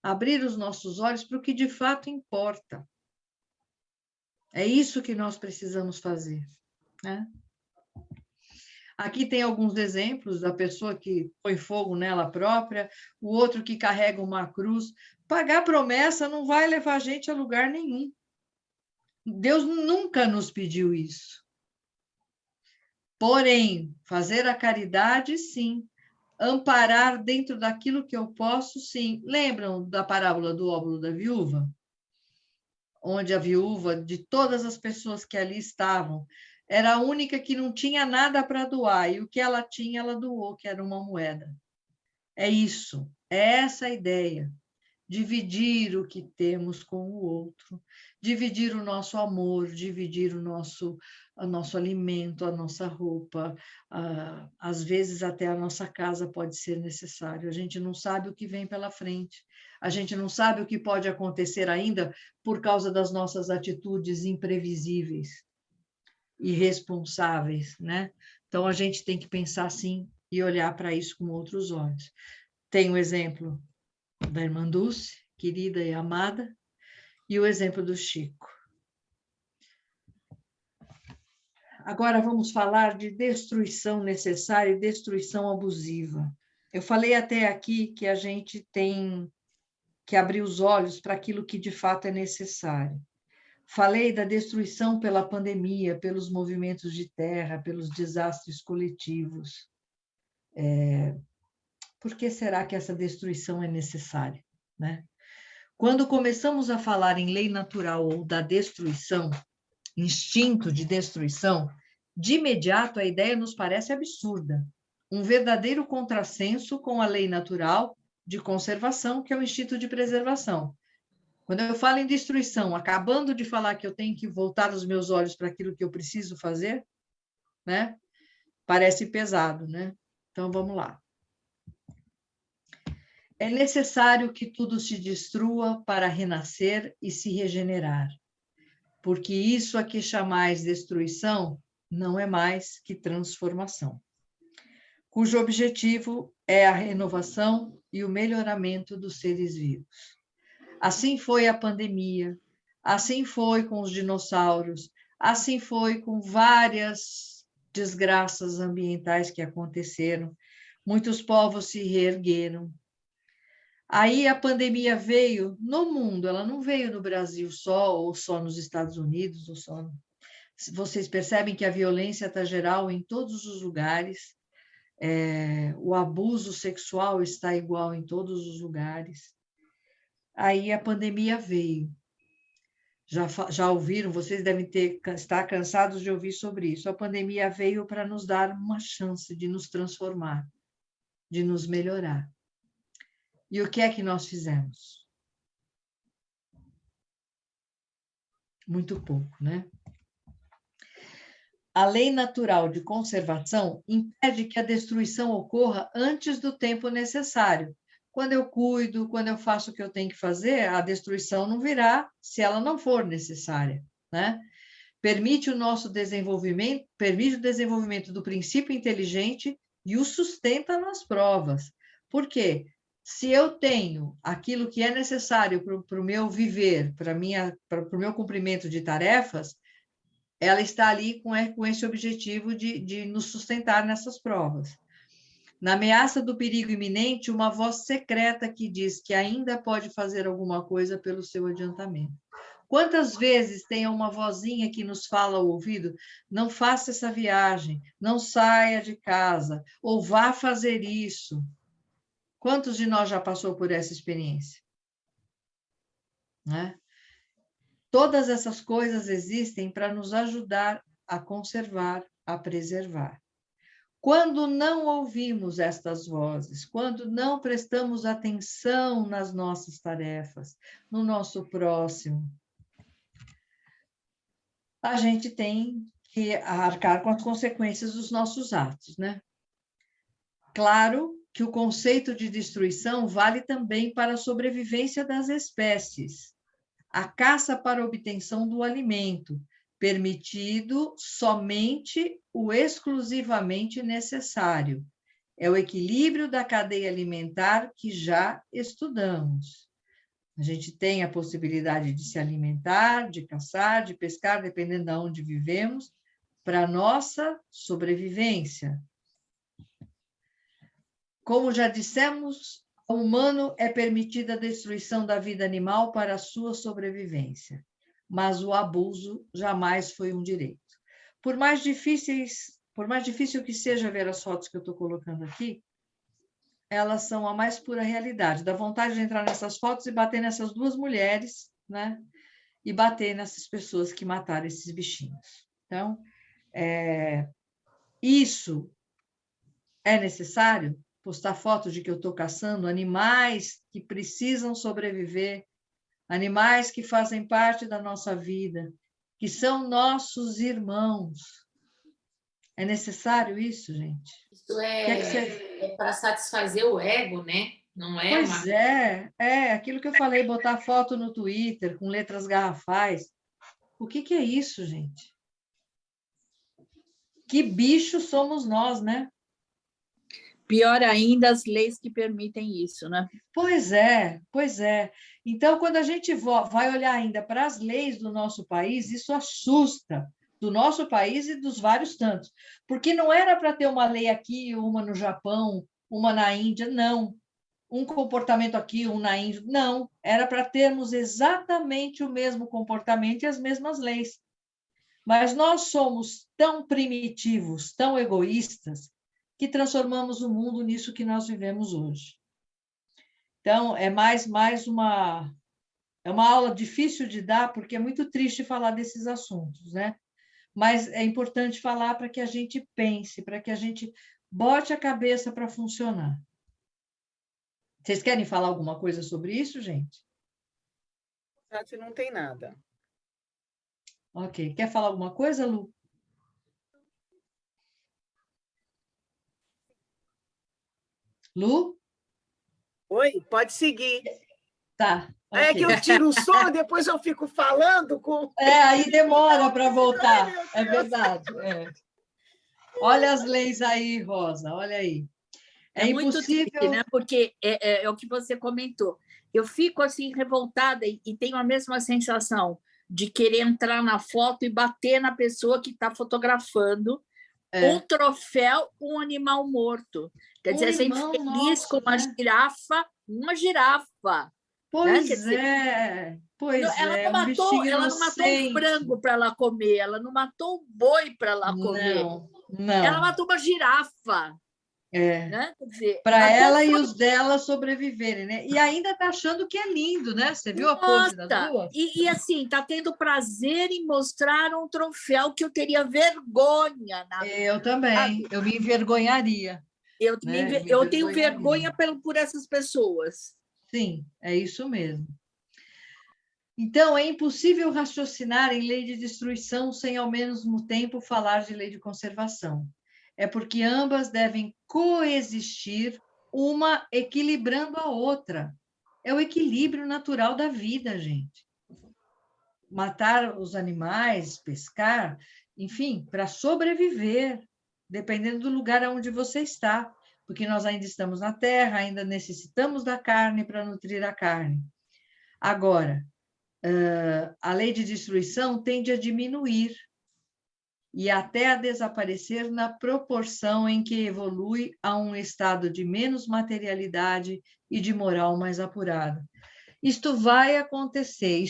abrir os nossos olhos para o que de fato importa. É isso que nós precisamos fazer, né? Aqui tem alguns exemplos da pessoa que põe fogo nela própria, o outro que carrega uma cruz. Pagar promessa não vai levar a gente a lugar nenhum. Deus nunca nos pediu isso. Porém, fazer a caridade, sim. Amparar dentro daquilo que eu posso, sim. Lembram da parábola do óbolo da viúva? Onde a viúva, de todas as pessoas que ali estavam, era a única que não tinha nada para doar, e o que ela tinha, ela doou, que era uma moeda. É isso, é essa a ideia. Dividir o que temos com o outro, dividir o nosso amor, dividir o nosso alimento, a nossa roupa, às vezes até a nossa casa pode ser necessário. A gente não sabe o que vem pela frente, a gente não sabe o que pode acontecer ainda por causa das nossas atitudes imprevisíveis, irresponsáveis, né? Então a gente tem que pensar assim e olhar para isso com outros olhos. Tem o exemplo da irmã Dulce, querida e amada, e o exemplo do Chico. Agora vamos falar de destruição necessária e destruição abusiva. Eu falei até aqui que a gente tem que abrir os olhos para aquilo que de fato é necessário. Falei da destruição pela pandemia, pelos movimentos de terra, pelos desastres coletivos. Por que será que essa destruição é necessária, né? Quando começamos a falar em lei natural ou da destruição, instinto de destruição, de imediato a ideia nos parece absurda. Um verdadeiro contrassenso com a lei natural de conservação, que é o instinto de preservação. Quando eu falo em destruição, acabando de falar que eu tenho que voltar os meus olhos para aquilo que eu preciso fazer, né? Parece pesado, né? Então, vamos lá. É necessário que tudo se destrua para renascer e se regenerar, porque isso a que chamais destruição não é mais que transformação, cujo objetivo é a renovação e o melhoramento dos seres vivos. Assim foi a pandemia, assim foi com os dinossauros, assim foi com várias desgraças ambientais que aconteceram. Muitos povos se reergueram. Aí a pandemia veio no mundo, ela não veio no Brasil só, ou só nos Estados Unidos, ou só... Vocês percebem que a violência está geral em todos os lugares, o abuso sexual está igual em todos os lugares. Aí a pandemia veio. Já ouviram, vocês devem estar cansados de ouvir sobre isso. A pandemia veio para nos dar uma chance de nos transformar, de nos melhorar. E o que é que nós fizemos? Muito pouco, né? A lei natural de conservação impede que a destruição ocorra antes do tempo necessário. Quando eu cuido, quando eu faço o que eu tenho que fazer, a destruição não virá se ela não for necessária, né? Permite o nosso desenvolvimento, permite o desenvolvimento do princípio inteligente e o sustenta nas provas. Por quê? Se eu tenho aquilo que é necessário para o meu viver, para o meu cumprimento de tarefas, ela está ali com esse objetivo de nos sustentar nessas provas. Na ameaça do perigo iminente, uma voz secreta que diz que ainda pode fazer alguma coisa pelo seu adiantamento. Quantas vezes tem uma vozinha que nos fala ao ouvido: não faça essa viagem, não saia de casa, ou vá fazer isso? Quantos de nós já passou por essa experiência? Né? Todas essas coisas existem para nos ajudar a conservar, a preservar. Quando não ouvimos estas vozes, quando não prestamos atenção nas nossas tarefas, no nosso próximo, a gente tem que arcar com as consequências dos nossos atos, né? Claro que o conceito de destruição vale também para a sobrevivência das espécies. A caça para obtenção do alimento, permitido somente o exclusivamente necessário. É o equilíbrio da cadeia alimentar que já estudamos. A gente tem a possibilidade de se alimentar, de caçar, de pescar, dependendo de onde vivemos, para a nossa sobrevivência. Como já dissemos, ao humano é permitida a destruição da vida animal para a sua sobrevivência, mas o abuso jamais foi um direito. Por mais difícil que seja ver as fotos que eu estou colocando aqui, elas são a mais pura realidade. Dá vontade de entrar nessas fotos e bater nessas duas mulheres, né? E bater nessas pessoas que mataram esses bichinhos. Então, isso é necessário? Postar foto de que eu estou caçando animais que precisam sobreviver, animais que fazem parte da nossa vida, que são nossos irmãos. É necessário isso, gente? Isso é para satisfazer o ego, né? Não é Pois é aquilo que eu falei, botar foto no Twitter com letras garrafais. O que é isso, gente? Que bicho somos nós, né? Pior ainda, as leis que permitem isso, né? Pois é. Então, quando a gente vai olhar ainda para as leis do nosso país, isso assusta, do nosso país e dos vários tantos. Porque não era para ter uma lei aqui, uma no Japão, uma na Índia, não. Um comportamento aqui, um na Índia, não. Era para termos exatamente o mesmo comportamento e as mesmas leis. Mas nós somos tão primitivos, tão egoístas, que transformamos o mundo nisso que nós vivemos hoje. Então, é mais uma aula difícil de dar, porque é muito triste falar desses assuntos, né? Mas é importante falar para que a gente pense, para que a gente bote a cabeça para funcionar. Vocês querem falar alguma coisa sobre isso, gente? Não tem nada. Ok. Quer falar alguma coisa, Lu? Lu? Oi, pode seguir. Tá. Okay. É que eu tiro o som, depois eu fico falando com... aí demora para voltar. É verdade. Olha as leis aí, Rosa, olha aí. É muito triste, né? Porque é o que você comentou. Eu fico assim revoltada e tenho a mesma sensação de querer entrar na foto e bater na pessoa que está fotografando um troféu, um animal morto. Quer dizer, ser infeliz com uma girafa. Pois né? Ela não matou um frango para ela comer, ela não matou um boi para ela comer. Não. Ela matou uma girafa. Né? Para ela e os dela sobreviverem, né? E ainda está achando que é lindo, né? Você viu a pose das duas? E assim, está tendo prazer em mostrar um troféu que eu teria vergonha. Eu também, eu me envergonharia. Eu tenho vergonha por essas pessoas. Sim, é isso mesmo. Então, é impossível raciocinar em lei de destruição sem, ao mesmo tempo, falar de lei de conservação. É porque ambas devem coexistir, uma equilibrando a outra. É o equilíbrio natural da vida, gente. Matar os animais, pescar, enfim, para sobreviver, dependendo do lugar onde você está, porque nós ainda estamos na terra, ainda necessitamos da carne para nutrir a carne. Agora, a lei de destruição tende a diminuir e até a desaparecer na proporção em que evolui a um estado de menos materialidade e de moral mais apurada. Isto vai acontecer,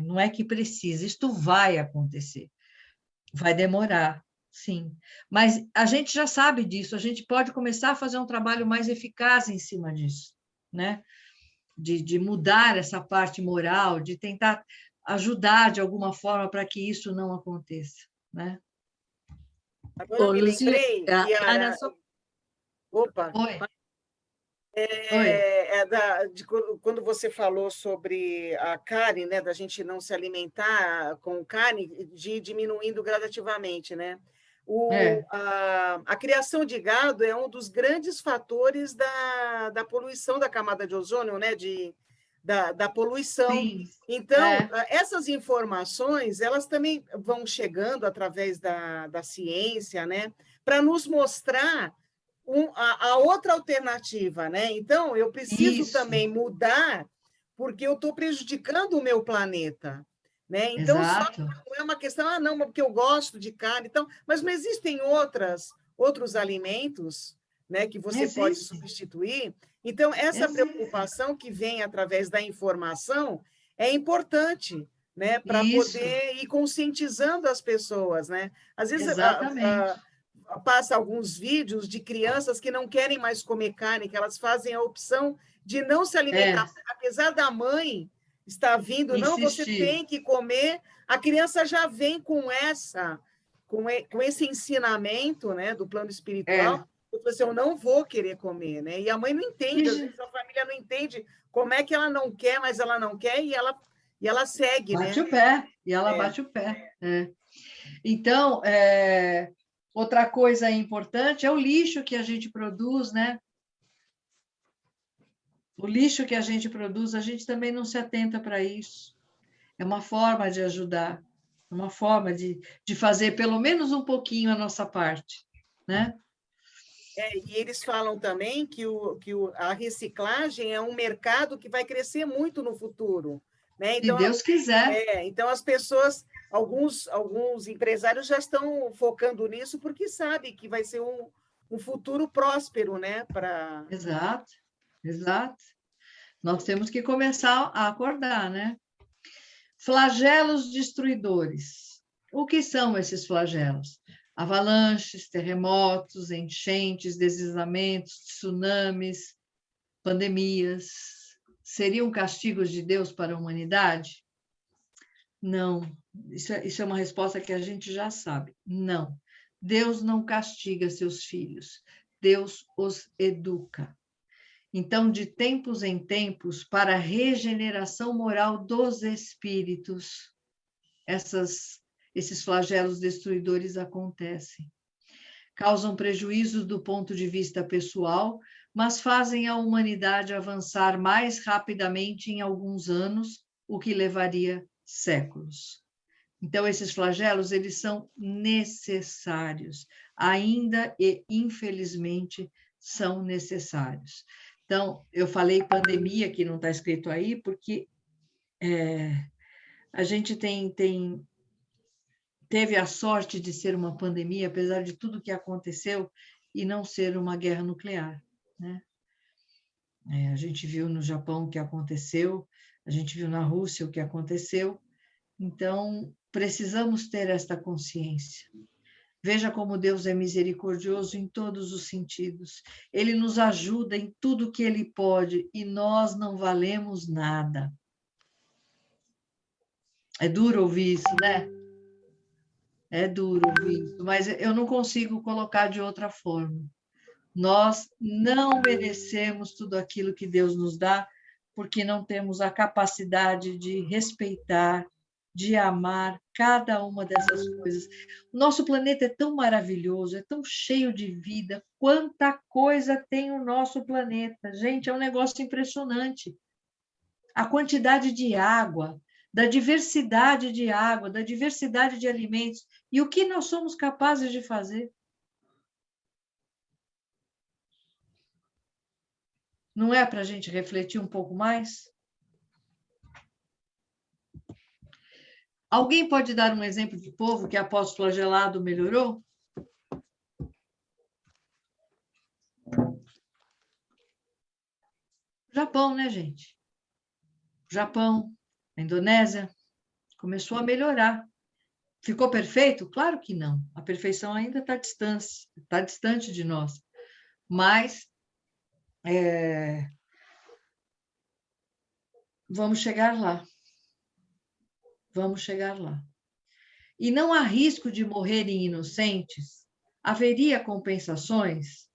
não é que precisa, isto vai acontecer. Vai demorar, sim. Mas a gente já sabe disso, a gente pode começar a fazer um trabalho mais eficaz em cima disso, né? De mudar essa parte moral, de tentar ajudar de alguma forma para que isso não aconteça, né? Agora eu me Luzia, lembrei, Yara. Opa! Oi. Quando você falou sobre a carne, né, da gente não se alimentar com carne, de ir diminuindo gradativamente, né? A criação de gado é um dos grandes fatores da poluição da camada de ozônio, né? Da poluição. Sim. Então, essas informações, elas também vão chegando através da ciência, né? Para nos mostrar a outra alternativa, né? Então, eu preciso também mudar, porque eu estou prejudicando o meu planeta, né? Então, Exato. só não é uma questão, não, porque eu gosto de carne, então, mas não existem outros alimentos, né, que você pode substituir. Então, essa preocupação que vem através da informação é importante, né, para poder ir conscientizando as pessoas, né? Às vezes, passa alguns vídeos de crianças que não querem mais comer carne, que elas fazem a opção de não se alimentar. Apesar da mãe estar vindo, não, você tem que comer, a criança já vem com esse ensinamento, né, do plano espiritual. Eu não vou querer comer, né? E a mãe não entende, às vezes a família não entende como é que ela não quer, mas ela não quer e ela segue, bate né? O pé, e ela bate o pé. Então, outra coisa importante é o lixo que a gente produz, né? O lixo que a gente produz, a gente também não se atenta para isso. É uma forma de ajudar, uma forma de fazer pelo menos um pouquinho a nossa parte, né? E eles falam também que a reciclagem é um mercado que vai crescer muito no futuro, né? Então, se Deus quiser. Então, as pessoas, alguns empresários já estão focando nisso porque sabem que vai ser um futuro próspero, né? Exato. Nós temos que começar a acordar, né? Flagelos destruidores. O que são esses flagelos? Avalanches, terremotos, enchentes, deslizamentos, tsunamis, pandemias. Seriam castigos de Deus para a humanidade? Não. Isso é uma resposta que a gente já sabe. Não. Deus não castiga seus filhos. Deus os educa. Então, de tempos em tempos, para a regeneração moral dos espíritos, esses flagelos destruidores acontecem. Causam prejuízos do ponto de vista pessoal, mas fazem a humanidade avançar mais rapidamente em alguns anos, o que levaria séculos. Então, esses flagelos, eles são necessários, ainda e, infelizmente, são necessários. Então, eu falei pandemia, que não está escrito aí, porque a gente teve a sorte de ser uma pandemia, apesar de tudo que aconteceu, e não ser uma guerra nuclear, né? A gente viu no Japão o que aconteceu, a gente viu na Rússia o que aconteceu, então precisamos ter esta consciência. Veja como Deus é misericordioso em todos os sentidos. Ele nos ajuda em tudo que Ele pode e nós não valemos nada. É duro ouvir isso, né? É duro ouvir isso, mas eu não consigo colocar de outra forma. Nós não merecemos tudo aquilo que Deus nos dá, porque não temos a capacidade de respeitar, de amar cada uma dessas coisas. O nosso planeta é tão maravilhoso, é tão cheio de vida, quanta coisa tem o nosso planeta. Gente, é um negócio impressionante. A quantidade de água, da diversidade de água, da diversidade de alimentos, e o que nós somos capazes de fazer. Não é para a gente refletir um pouco mais? Alguém pode dar um exemplo de povo que, após flagelado, melhorou? Japão, né, gente? Japão, a Indonésia, começou a melhorar. Ficou perfeito? Claro que não. A perfeição ainda está distante de nós. Mas vamos chegar lá. Vamos chegar lá. E não há risco de morrerem inocentes? Haveria compensações?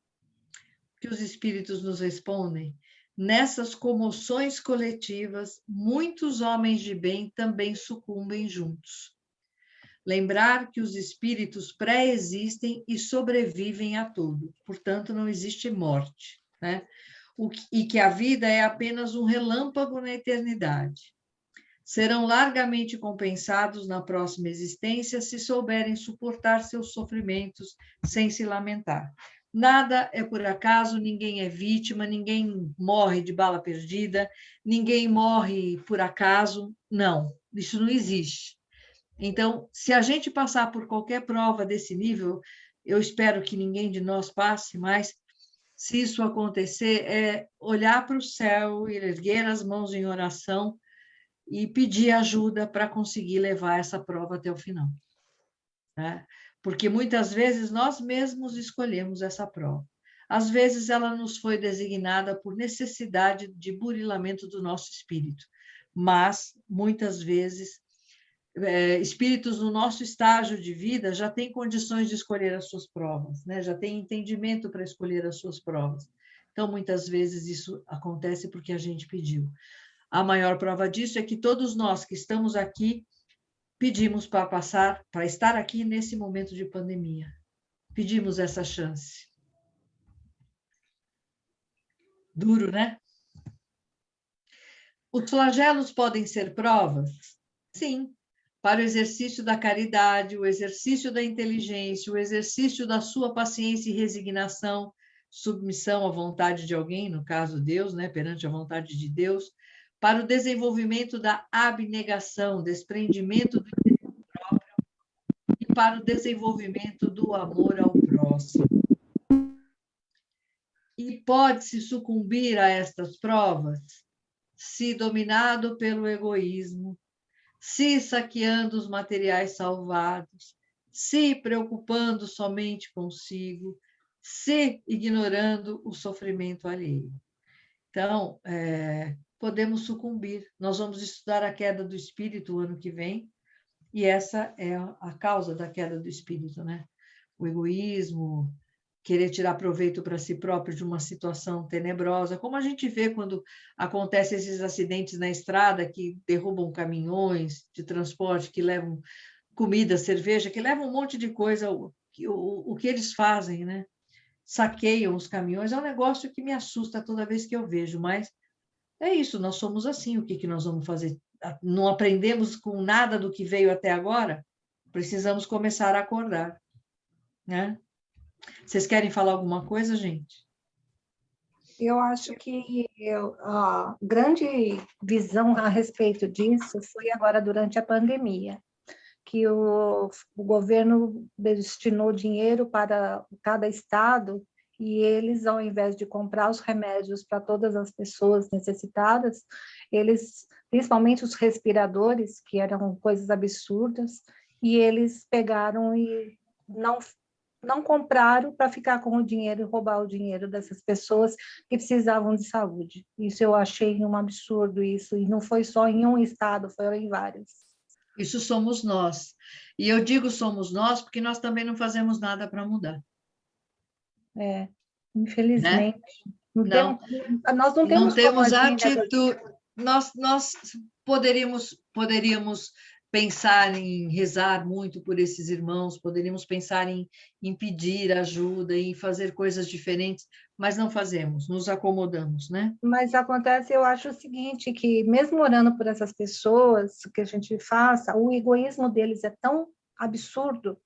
Que os espíritos nos respondem. Nessas comoções coletivas, muitos homens de bem também sucumbem juntos. Lembrar que os espíritos pré-existem e sobrevivem a tudo, portanto, não existe morte, né? E que a vida é apenas um relâmpago na eternidade. Serão largamente compensados na próxima existência se souberem suportar seus sofrimentos sem se lamentar. Nada é por acaso, ninguém é vítima, ninguém morre de bala perdida, ninguém morre por acaso. Não, isso não existe. Então, se a gente passar por qualquer prova desse nível, eu espero que ninguém de nós passe, mas se isso acontecer, é olhar para o céu e erguer as mãos em oração e pedir ajuda para conseguir levar essa prova até o final, né? Porque muitas vezes nós mesmos escolhemos essa prova. Às vezes ela nos foi designada por necessidade de burilamento do nosso espírito, mas muitas vezes espíritos no nosso estágio de vida já têm condições de escolher as suas provas, né? Já têm entendimento para escolher as suas provas. Então, muitas vezes isso acontece porque a gente pediu. A maior prova disso é que todos nós que estamos aqui pedimos para estar aqui nesse momento de pandemia. Pedimos essa chance. Duro, né? Os flagelos podem ser provas? Sim, para o exercício da caridade, o exercício da inteligência, o exercício da sua paciência e resignação, submissão à vontade de alguém, no caso Deus, né, perante a vontade de Deus, para o desenvolvimento da abnegação, desprendimento do interesse próprio e para o desenvolvimento do amor ao próximo. E pode-se sucumbir a estas provas se dominado pelo egoísmo, se saqueando os materiais salvados, se preocupando somente consigo, se ignorando o sofrimento alheio. Então, podemos sucumbir. Nós vamos estudar a queda do espírito o ano que vem, e essa é a causa da queda do espírito, né? O egoísmo, querer tirar proveito para si próprio de uma situação tenebrosa, como a gente vê quando acontecem esses acidentes na estrada que derrubam caminhões de transporte, que levam comida, cerveja, que levam um monte de coisa, o que eles fazem, né? Saqueiam os caminhões, é um negócio que me assusta toda vez que eu vejo, mas é isso, nós somos assim, o que nós vamos fazer? Não aprendemos com nada do que veio até agora? Precisamos começar a acordar, né? Vocês querem falar alguma coisa, gente? Eu acho que a grande visão a respeito disso foi agora durante a pandemia, que o governo destinou dinheiro para cada estado e eles, ao invés de comprar os remédios para todas as pessoas necessitadas, eles, principalmente os respiradores, que eram coisas absurdas, e eles pegaram e não compraram para ficar com o dinheiro e roubar o dinheiro dessas pessoas que precisavam de saúde. Isso eu achei um absurdo, isso, e não foi só em um estado, foi em vários. Isso somos nós. E eu digo somos nós porque nós também não fazemos nada para mudar. Infelizmente. Né? Nós não temos atitude. Nós poderíamos pensar em rezar muito por esses irmãos, poderíamos pensar em pedir ajuda, em fazer coisas diferentes, mas não fazemos, nos acomodamos, né? Mas acontece, eu acho o seguinte, que mesmo orando por essas pessoas, que a gente faça, o egoísmo deles é tão absurdo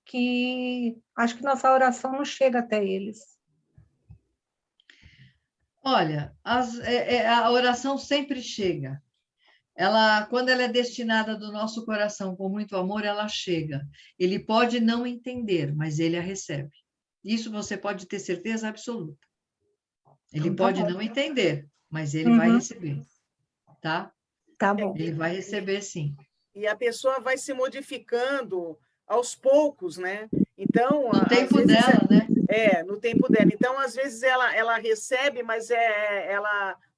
que acho que nossa oração não chega até eles. Olha, a oração sempre chega. quando ela é destinada do nosso coração com muito amor, ela chega. Ele pode não entender, mas ele a recebe. Isso você pode ter certeza absoluta. Ele Então, pode tá bom. não entender, mas ele vai receber, tá? Tá bom. Ele vai receber, sim. E a pessoa vai se modificando aos poucos, né? Então, No às tempo vezes dela, né? no tempo dela. Então, às vezes ela recebe, mas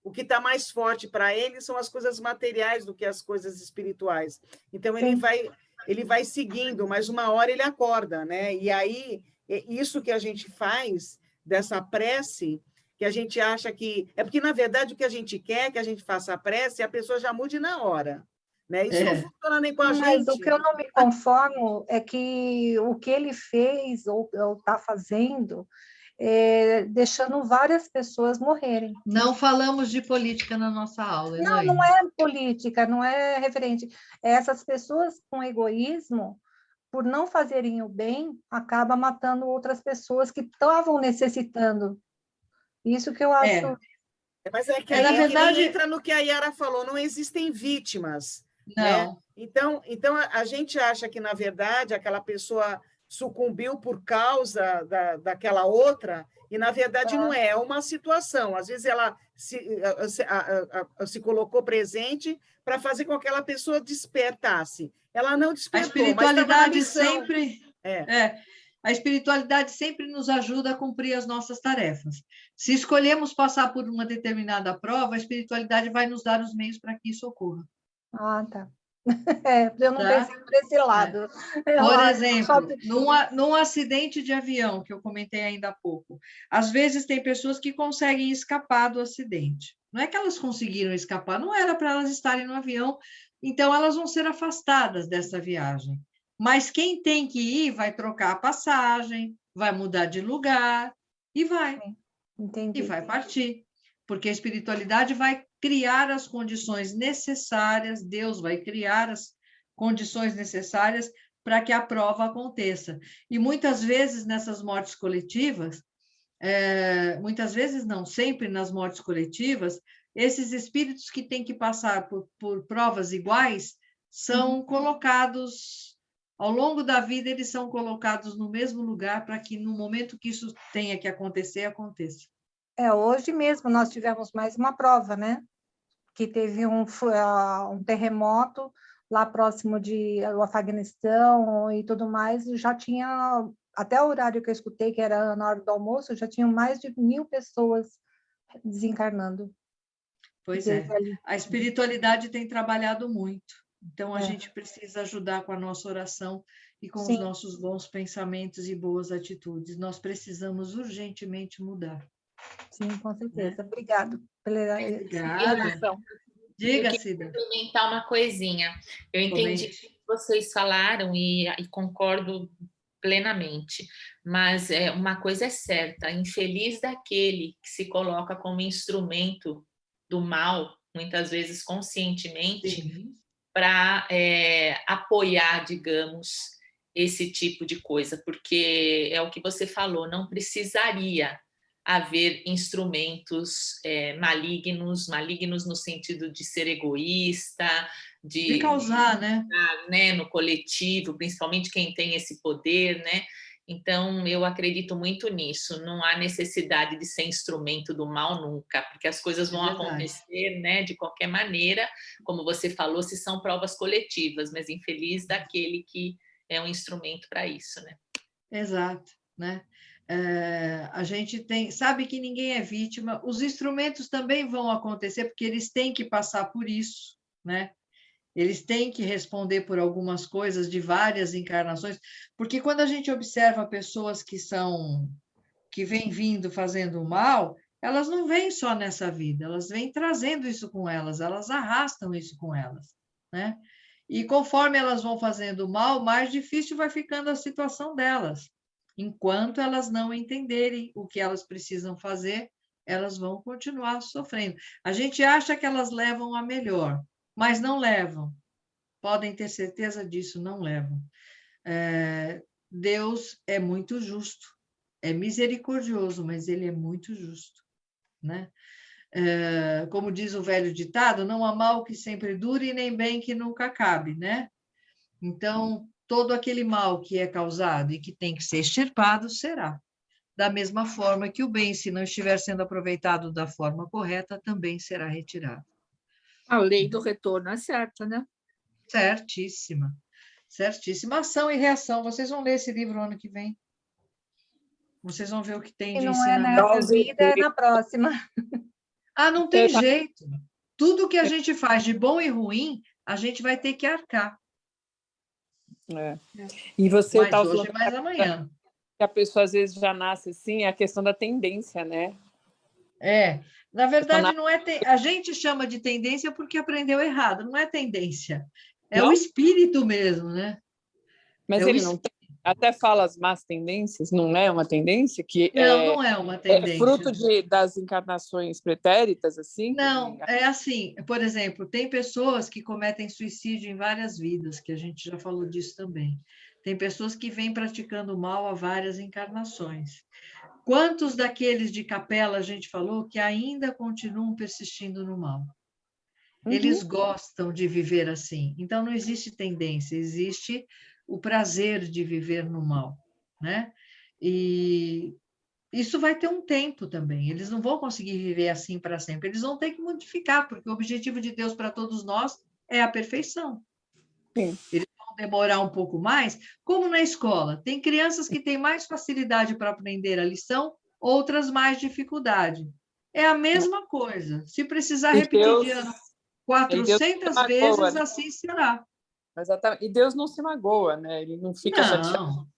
o que está mais forte para ele são as coisas materiais do que as coisas espirituais. Então, ele vai seguindo, mas uma hora ele acorda, né? E aí, isso que a gente faz, dessa prece, que a gente acha que... É porque, na verdade, o que a gente quer é que a gente faça a prece e a pessoa já mude na hora. Né? Isso não funciona nem com a Mas o gente. que eu não me conformo é que o que ele fez ou está fazendo deixando várias pessoas morrerem. Não falamos de política na nossa aula, Elaine. Não é política, não é referente. Essas pessoas com egoísmo, por não fazerem o bem, acabam matando outras pessoas que estavam necessitando. Isso que eu acho... Mas é que na verdade... que entra no que a Yara falou, não existem vítimas. Não. Né? Então a gente acha que, na verdade, aquela pessoa sucumbiu por causa daquela outra, e, na verdade, não é uma situação. Às vezes, ela se colocou presente para fazer com que aquela pessoa despertasse. Ela não despertou, a espiritualidade mas sempre... A espiritualidade sempre nos ajuda a cumprir as nossas tarefas. Se escolhemos passar por uma determinada prova, a espiritualidade vai nos dar os meios para que isso ocorra. Ah, tá. Eu não pensei por esse lado. Por exemplo, num acidente de avião, que eu comentei ainda há pouco, às vezes tem pessoas que conseguem escapar do acidente. Não é que elas conseguiram escapar, não era para elas estarem no avião, então elas vão ser afastadas dessa viagem. Mas quem tem que ir vai trocar a passagem, vai mudar de lugar e vai. Entendi. E vai partir. Porque a espiritualidade vai criar as condições necessárias, Deus vai criar as condições necessárias para que a prova aconteça. E muitas vezes nessas mortes coletivas, muitas vezes não, sempre nas mortes coletivas, esses espíritos que têm que passar por provas iguais são colocados, ao longo da vida, eles são colocados no mesmo lugar para que no momento que isso tenha que acontecer, aconteça. Hoje mesmo nós tivemos mais uma prova, né? Que teve um terremoto lá próximo do Afeganistão e tudo mais, já tinha, até o horário que eu escutei, que era na hora do almoço, já tinham mais de 1.000 pessoas desencarnando. Pois é, a espiritualidade tem trabalhado muito, então a gente precisa ajudar com a nossa oração e com os nossos bons pensamentos e boas atitudes. Nós precisamos urgentemente mudar. Sim, com certeza. Obrigado pela explicação. Diga, Cida. Eu queria comentar uma coisinha. Eu entendi o que vocês falaram e concordo plenamente, mas uma coisa é certa, infeliz daquele que se coloca como instrumento do mal, muitas vezes conscientemente, para apoiar, digamos, esse tipo de coisa, porque é o que você falou, não precisaria haver instrumentos malignos no sentido de ser egoísta, de causar, né, no coletivo, principalmente quem tem esse poder, né? Então, eu acredito muito nisso. Não há necessidade de ser instrumento do mal nunca, porque as coisas vão acontecer, né, de qualquer maneira, como você falou, se são provas coletivas, mas infeliz daquele que é um instrumento para isso, né? Exato, né? A gente sabe que ninguém é vítima, os instrumentos também vão acontecer, porque eles têm que passar por isso, né? Eles têm que responder por algumas coisas de várias encarnações, porque quando a gente observa pessoas que vêm vindo fazendo o mal, elas não vêm só nessa vida, elas vêm trazendo isso com elas arrastam isso com elas, né? E conforme elas vão fazendo o mal, mais difícil vai ficando a situação delas. Enquanto elas não entenderem o que elas precisam fazer, elas vão continuar sofrendo. A gente acha que elas levam a melhor, mas não levam. Podem ter certeza disso, não levam. Deus é muito justo, é misericordioso, mas ele é muito justo, né? como diz o velho ditado, não há mal que sempre dure, nem bem que nunca acabe, né? Então, todo aquele mal que é causado e que tem que ser extirpado, será. Da mesma forma que o bem, se não estiver sendo aproveitado da forma correta, também será retirado. A lei do retorno é certa, né? Certíssima. Certíssima. Ação e reação. Vocês vão ler esse livro ano que vem. Vocês vão ver o que tem Se de não é ensinamento. nessa vida, é na próxima. Ah, não tem jeito. Tudo que a gente faz de bom e ruim, a gente vai ter que arcar. E você mais estava hoje, falando mais amanhã. que a pessoa às vezes já nasce assim, é a questão da tendência, né? Na verdade, não é a gente chama de tendência porque aprendeu errado, não é tendência. É o espírito mesmo, né? Mas ele não tem, até fala as más tendências, não é uma tendência que não é uma tendência. É fruto das encarnações pretéritas, assim? Não, é assim, por exemplo, tem pessoas que cometem suicídio em várias vidas, que a gente já falou disso também. Tem pessoas que vêm praticando mal há várias encarnações. Quantos daqueles de capela a gente falou que ainda continuam persistindo no mal? Eles gostam de viver assim. Então, não existe tendência, existe o prazer de viver no mal, né? E isso vai ter um tempo também. Eles não vão conseguir viver assim para sempre. Eles vão ter que modificar, porque o objetivo de Deus para todos nós é a perfeição. Sim. Eles vão demorar um pouco mais, como na escola. Tem crianças que têm mais facilidade para aprender a lição, outras mais dificuldade. É a mesma coisa. Se precisar repetir de ano 400 vezes, assim será. Exatamente. E Deus não se magoa, né? Ele não fica chateado.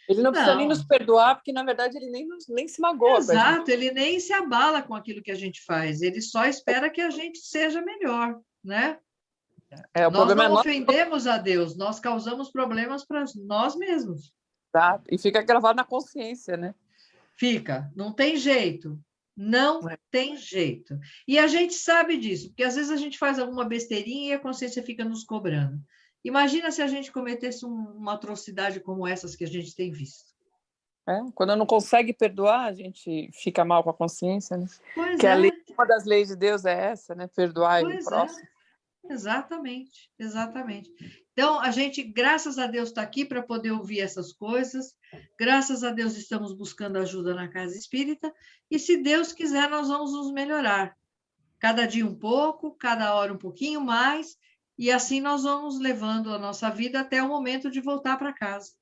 Ele não precisa nem nos Não. perdoar, porque, na verdade, ele nem se magoa. Exato, ele nem se abala com aquilo que a gente faz. Ele só espera que a gente seja melhor, né? Nós não ofendemos a Deus, nós causamos problemas para nós mesmos. Tá? E fica gravado na consciência, né? Fica, não tem jeito. Não tem jeito. E a gente sabe disso, porque às vezes a gente faz alguma besteirinha e a consciência fica nos cobrando. Imagina se a gente cometesse uma atrocidade como essas que a gente tem visto. Quando não consegue perdoar, a gente fica mal com a consciência, né? Pois que uma das leis de Deus é essa, né? Perdoar o próximo. Exatamente, exatamente. Então, a gente, graças a Deus, está aqui para poder ouvir essas coisas. Graças a Deus, estamos buscando ajuda na Casa Espírita. E, se Deus quiser, nós vamos nos melhorar. Cada dia um pouco, cada hora um pouquinho mais. E assim nós vamos levando a nossa vida até o momento de voltar para casa.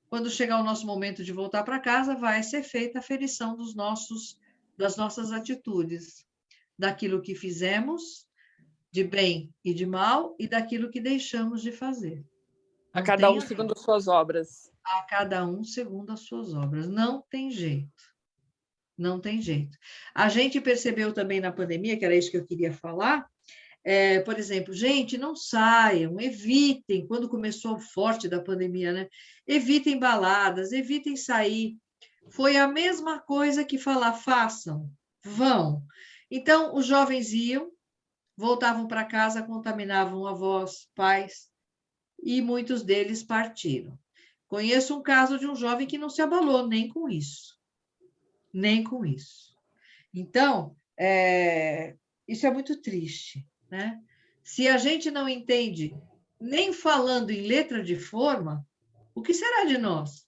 Quando chegar o nosso momento de voltar para casa, vai ser feita a ferição das nossas atitudes, daquilo que fizemos, de bem e de mal, e daquilo que deixamos de fazer. A cada um segundo as suas obras. A cada um segundo as suas obras. Não tem jeito. Não tem jeito. A gente percebeu também na pandemia, que era isso que eu queria falar, por exemplo, gente, não saiam, evitem, quando começou o forte da pandemia, né? Evitem baladas, evitem sair. Foi a mesma coisa que falar, façam, vão. Então, os jovens iam, voltavam para casa, contaminavam avós, pais, e muitos deles partiram. Conheço um caso de um jovem que não se abalou nem com isso. Nem com isso. Então, isso é muito triste, né? Se a gente não entende, nem falando em letra de forma, o que será de nós?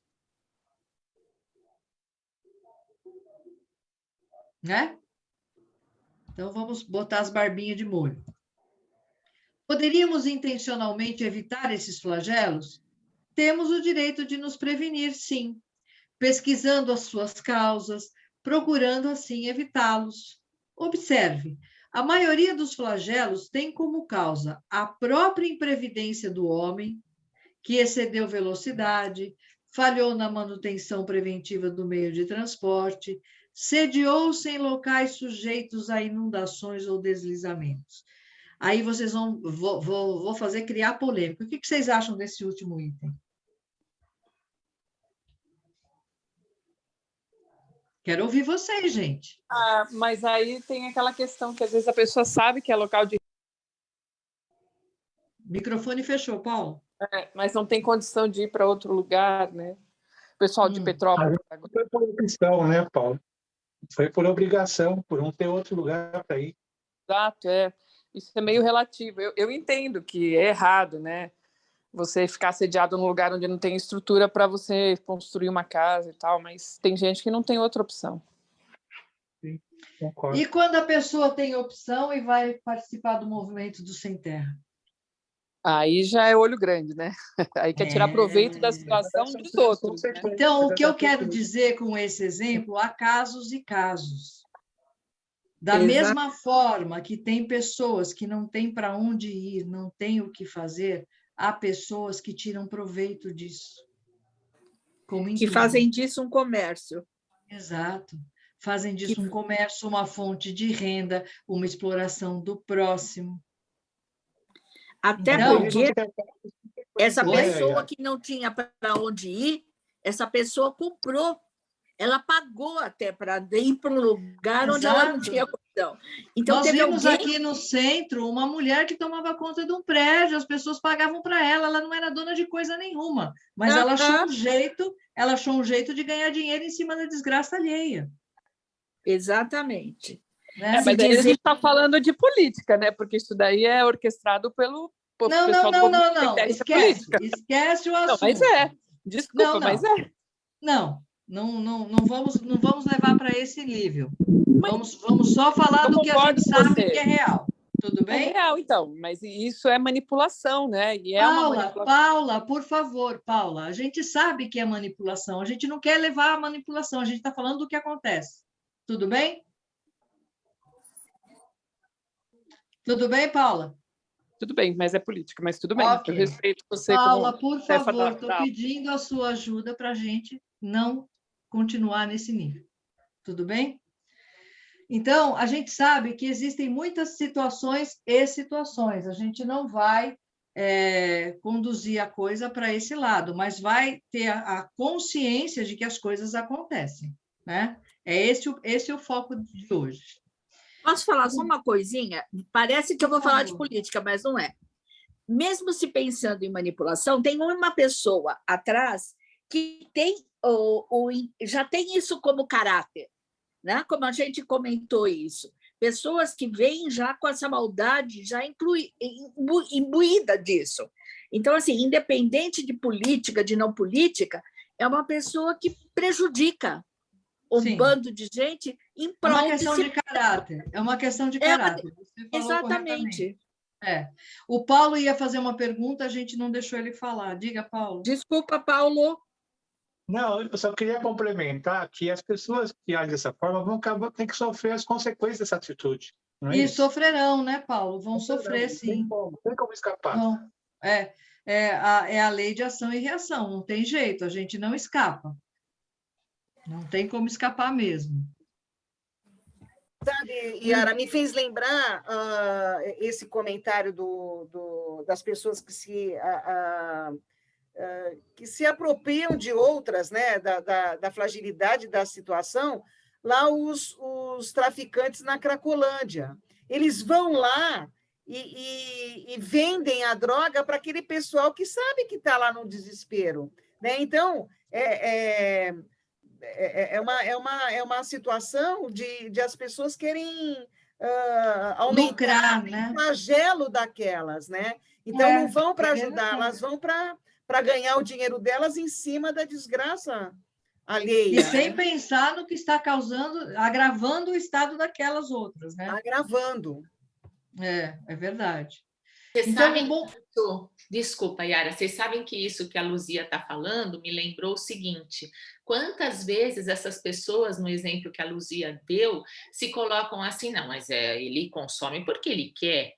Né? Então, vamos botar as barbinhas de molho. Poderíamos intencionalmente evitar esses flagelos? Temos o direito de nos prevenir, sim, pesquisando as suas causas, procurando assim evitá-los. Observe, a maioria dos flagelos tem como causa a própria imprevidência do homem, que excedeu velocidade, falhou na manutenção preventiva do meio de transporte, sediou-se em locais sujeitos a inundações ou deslizamentos. Aí vocês vou fazer criar polêmica. O que vocês acham desse último item? Quero ouvir vocês, gente. Mas aí tem aquela questão que às vezes a pessoa sabe que é local de... Microfone fechou, Paulo. Mas não tem condição de ir para outro lugar, né? O pessoal de Petrópolis. Foi por opção, né, Paulo? Foi por obrigação, por não ter outro lugar para ir. Exato, isso é meio relativo. Eu entendo que é errado, né? Você ficar sediado num lugar onde não tem estrutura para você construir uma casa e tal, mas tem gente que não tem outra opção. Sim, concordo. E quando a pessoa tem opção e vai participar do movimento do Sem Terra? Aí já é olho grande, né? Aí quer tirar proveito da situação dos outros. Né? Então, o que eu quero dizer com esse exemplo, há casos e casos. Da mesma forma que tem pessoas que não têm para onde ir, não têm o que fazer, há pessoas que tiram proveito disso. Que fazem disso um comércio. Exato. Fazem disso um comércio, uma fonte de renda, uma exploração do próximo. Até Então, porque essa pessoa que não tinha para onde ir, essa pessoa comprou. Ela pagou até para ir para um lugar onde ela não tinha opção. Então, nós vimos aqui no centro uma mulher que tomava conta de um prédio, as pessoas pagavam para ela não era dona de coisa nenhuma, mas ela achou um jeito de ganhar dinheiro em cima da desgraça alheia. Exatamente. Né? Mas aí a gente está falando de política, né? Porque isso daí é orquestrado pelo pessoal do movimento. Não. Esquece o assunto. Não, mas desculpa, mas é. Não vamos levar para esse nível. Vamos só falar do que a gente sabe que é real. Tudo bem? É real, então, mas isso é manipulação, né? E Paula, por favor, Paula, a gente sabe que é manipulação, a gente não quer levar a manipulação, a gente está falando do que acontece. Tudo bem? Tudo bem, Paula? Tudo bem, mas é política, mas tudo bem. Okay. Eu respeito você. Paula, por favor, estou pedindo a sua ajuda para a gente não continuar nesse nível. Tudo bem? Então, a gente sabe que existem muitas situações e situações. A gente não vai conduzir a coisa para esse lado, mas vai ter a consciência de que as coisas acontecem, né? Esse é o foco de hoje. Posso falar só uma coisinha? Parece que eu vou falar de política, mas não é. Mesmo se pensando em manipulação, tem uma pessoa atrás que tem já tem isso como caráter, né? Como a gente comentou isso. Pessoas que vêm já com essa maldade já imbuída disso. Então, assim, independente de política, de não política, é uma pessoa que prejudica bando de gente em prol de... É uma questão de caráter. É uma questão de caráter. Exatamente. O Paulo ia fazer uma pergunta, a gente não deixou ele falar. Diga, Paulo. Desculpa, Paulo. Não, eu só queria complementar que as pessoas que agem dessa forma vão ter que sofrer as consequências dessa atitude. Não é isso? Sofrerão, né, Paulo? Vão sofrer, sim. Não tem como escapar. Não. É a lei de ação e reação, não tem jeito, a gente não escapa. Não tem como escapar mesmo. Sabe, Yara, me fez lembrar esse comentário das pessoas que se apropriam de outras, né, da fragilidade da situação, lá os traficantes na Cracolândia. Eles vão lá e vendem a droga para aquele pessoal que sabe que está lá no desespero, né? Então, é uma situação de as pessoas querem aumentar o flagelo daquelas, né? Então, não vão para ajudar, elas vão para ganhar o dinheiro delas em cima da desgraça alheia. E sem pensar no que está agravando o estado daquelas outras, né? Agravando. É verdade. Vocês sabem desculpa, Yara, vocês sabem que isso que a Luzia está falando me lembrou o seguinte: quantas vezes essas pessoas, no exemplo que a Luzia deu, se colocam assim, não, mas ele consome porque ele quer.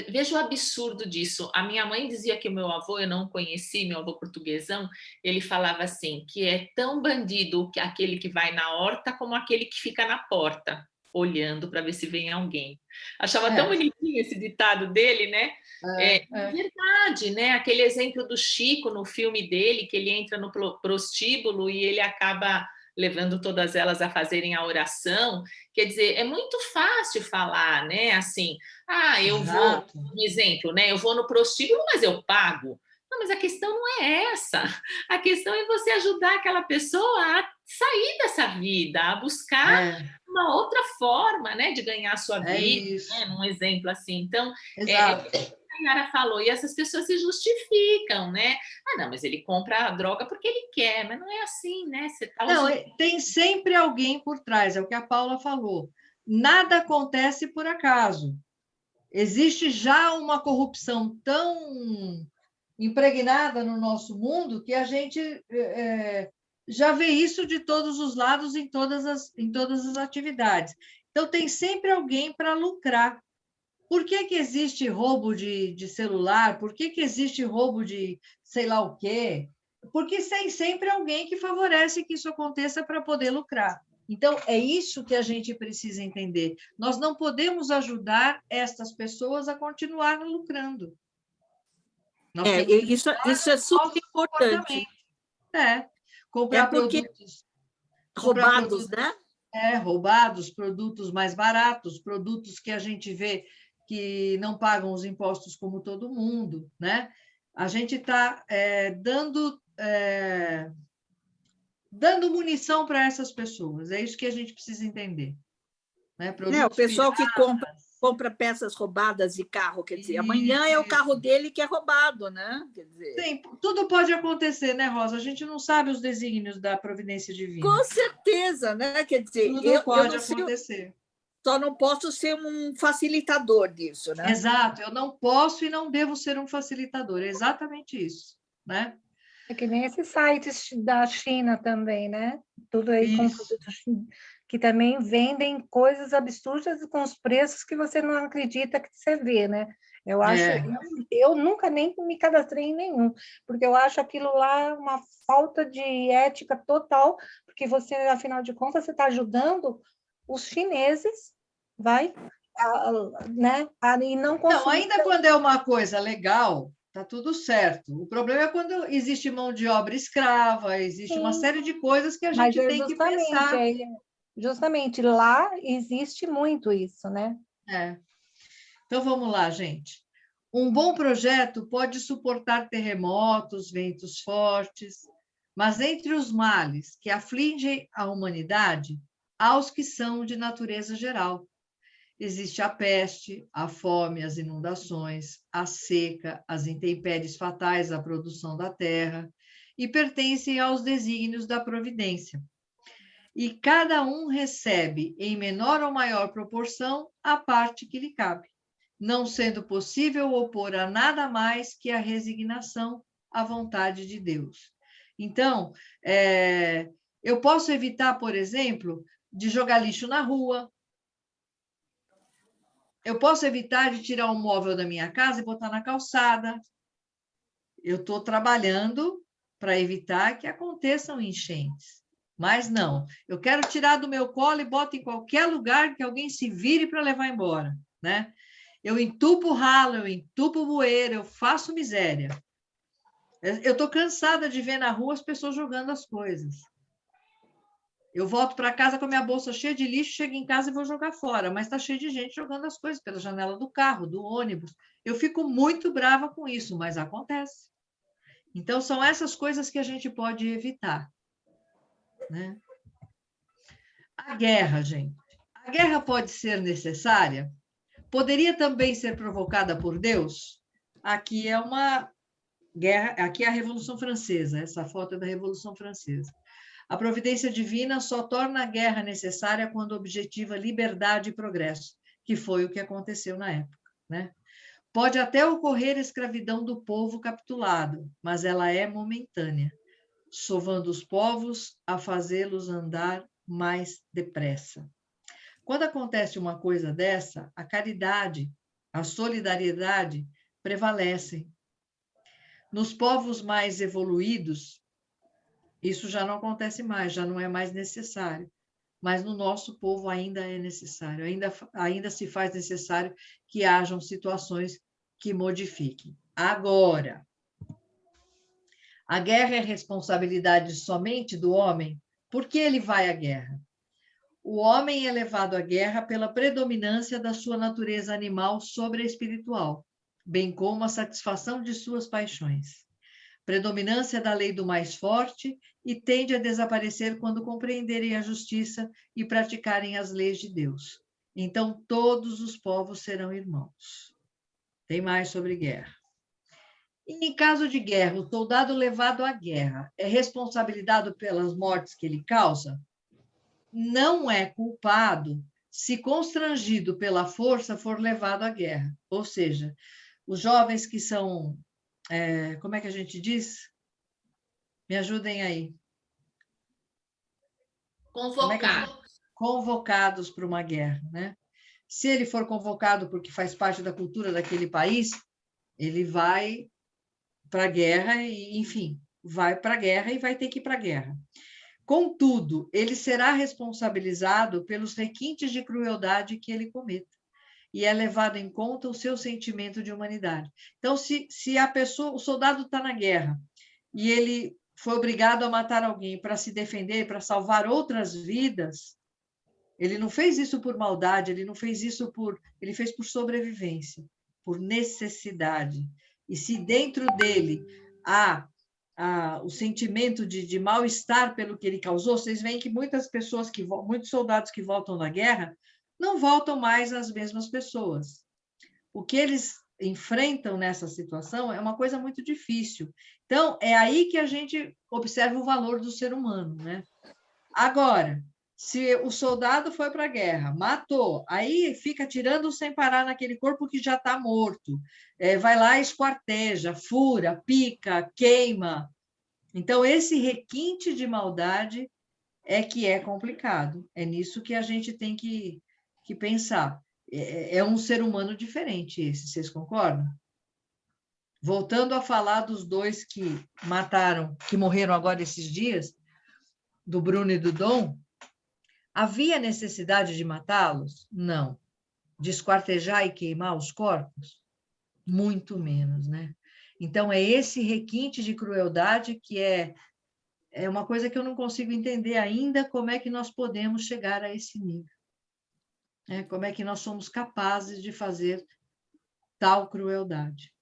Veja o absurdo disso. A minha mãe dizia que o meu avô, eu não conheci, meu avô portuguesão, ele falava assim, que é tão bandido aquele que vai na horta como aquele que fica na porta, olhando para ver se vem alguém. Achava tão bonitinho esse ditado dele, né? Verdade, né? Aquele exemplo do Chico no filme dele, que ele entra no prostíbulo e ele acaba levando todas elas a fazerem a oração. Quer dizer, é muito fácil falar, né? Assim, eu vou, um exemplo, né? Eu vou no prostíbulo, mas eu pago. Não, mas a questão não é essa. A questão é você ajudar aquela pessoa a sair dessa vida, a buscar uma outra forma, né, de ganhar a sua vida, né, num exemplo assim. Então, Exato. a Nara falou, e essas pessoas se justificam, né? Ah, não, mas ele compra a droga porque ele quer, mas não é assim, né? Você tá Não, usando... tem sempre alguém por trás, é o que a Paula falou. Nada acontece por acaso. Existe já uma corrupção tão impregnada no nosso mundo que a gente já vê isso de todos os lados em todas as atividades. Então, tem sempre alguém para lucrar. Por que existe roubo de celular? Por que existe roubo de sei lá o quê? Porque tem sempre alguém que favorece que isso aconteça para poder lucrar. Então, é isso que a gente precisa entender. Nós não podemos ajudar estas pessoas a continuar lucrando. Isso é super importante. Comprar produtos roubados, né? Roubados, produtos mais baratos, produtos que a gente vê que não pagam os impostos como todo mundo, né? A gente está dando munição para essas pessoas. É isso que a gente precisa entender. Né? O pessoal que compra peças roubadas de carro, quer dizer, amanhã é o carro dele que é roubado, né? Quer dizer... Sim, tudo pode acontecer, né, Rosa? A gente não sabe os desígnios da providência divina. Com certeza, né? Quer dizer, tudo pode acontecer. Só não posso ser um facilitador disso, né? Exato, eu não posso e não devo ser um facilitador, é exatamente isso, né? É que nem esses sites da China também, né? Tudo aí com produtos que também vendem coisas absurdas com os preços que você não acredita que você vê, né? Eu acho, eu nunca nem me cadastrei em nenhum, porque eu acho aquilo lá uma falta de ética total, porque você, afinal de contas, você está ajudando os chineses, né? E não consumir. Não, ainda quando é uma coisa legal, tá tudo certo. O problema é quando existe mão de obra escrava, existe uma série de coisas que a gente tem que pensar. Justamente lá existe muito isso, né? Então, vamos lá, gente. Um bom projeto pode suportar terremotos, ventos fortes, mas entre os males que afligem a humanidade, há os que são de natureza geral. Existe a peste, a fome, as inundações, a seca, as intempéries fatais à produção da terra, e pertencem aos desígnios da providência. E cada um recebe, em menor ou maior proporção, a parte que lhe cabe, não sendo possível opor a nada mais que a resignação à vontade de Deus. Então, eu posso evitar, por exemplo, de jogar lixo na rua. Eu posso evitar de tirar um móvel da minha casa e botar na calçada. Eu estou trabalhando para evitar que aconteçam enchentes. Mas não, eu quero tirar do meu colo e boto em qualquer lugar que alguém se vire para levar embora, né? Eu entupo ralo, eu entupo bueiro, eu faço miséria. Eu estou cansada de ver na rua as pessoas jogando as coisas. Eu volto para casa com a minha bolsa cheia de lixo, chego em casa e vou jogar fora, mas está cheio de gente jogando as coisas pela janela do carro, do ônibus. Eu fico muito brava com isso, mas acontece. Então, são essas coisas que a gente pode evitar. Né? A guerra, gente. A guerra pode ser necessária? Poderia também ser provocada por Deus? Aqui é uma guerra, aqui é a Revolução Francesa, essa foto é da Revolução Francesa. A providência divina só torna a guerra necessária quando objetiva liberdade e progresso, que foi o que aconteceu na época, né? Pode até ocorrer escravidão do povo capitulado, mas ela é momentânea, sovando os povos a fazê-los andar mais depressa. Quando acontece uma coisa dessa, a caridade, a solidariedade prevalecem. Nos povos mais evoluídos, isso já não acontece mais, já não é mais necessário. Mas no nosso povo ainda é necessário, ainda se faz necessário que hajam situações que modifiquem. Agora, a guerra é responsabilidade somente do homem? Por que ele vai à guerra? O homem é levado à guerra pela predominância da sua natureza animal sobre a espiritual, bem como a satisfação de suas paixões. predominância da lei do mais forte e tende a desaparecer quando compreenderem a justiça e praticarem as leis de Deus. Então, todos os povos serão irmãos. Tem mais sobre guerra. E em caso de guerra, o soldado levado à guerra é responsabilizado pelas mortes que ele causa? Não é culpado se constrangido pela força for levado à guerra. Ou seja, os jovens que são, como é que a gente diz? Me ajudem aí. Convocados para uma guerra, né? Se ele for convocado porque faz parte da cultura daquele país, ele vai para a guerra e, enfim, vai para a guerra e vai ter que ir para a guerra. Contudo, ele será responsabilizado pelos requintes de crueldade que ele cometa e é levado em conta o seu sentimento de humanidade. Então, se a pessoa, o soldado está na guerra e ele foi obrigado a matar alguém para se defender, para salvar outras vidas, ele não fez isso por maldade, ele não fez isso ele fez por sobrevivência, por necessidade. E se dentro dele há o sentimento de mal-estar pelo que ele causou, vocês veem que muitos soldados que voltam da guerra não voltam mais as mesmas pessoas. O que eles enfrentam nessa situação é uma coisa muito difícil. Então, é aí que a gente observa o valor do ser humano, né? Agora, se o soldado foi para a guerra, matou, aí fica atirando sem parar naquele corpo que já está morto, vai lá, esquarteja, fura, pica, queima. Então, esse requinte de maldade é que é complicado. É nisso que a gente tem que pensar. É um ser humano diferente esse, vocês concordam? Voltando a falar dos dois que mataram, que morreram agora esses dias, do Bruno e do Dom, havia necessidade de matá-los? Não. De esquartejar e queimar os corpos? Muito menos, né? Então, é esse requinte de crueldade que é uma coisa que eu não consigo entender ainda, como é que nós podemos chegar a esse nível. Como é que nós somos capazes de fazer tal crueldade.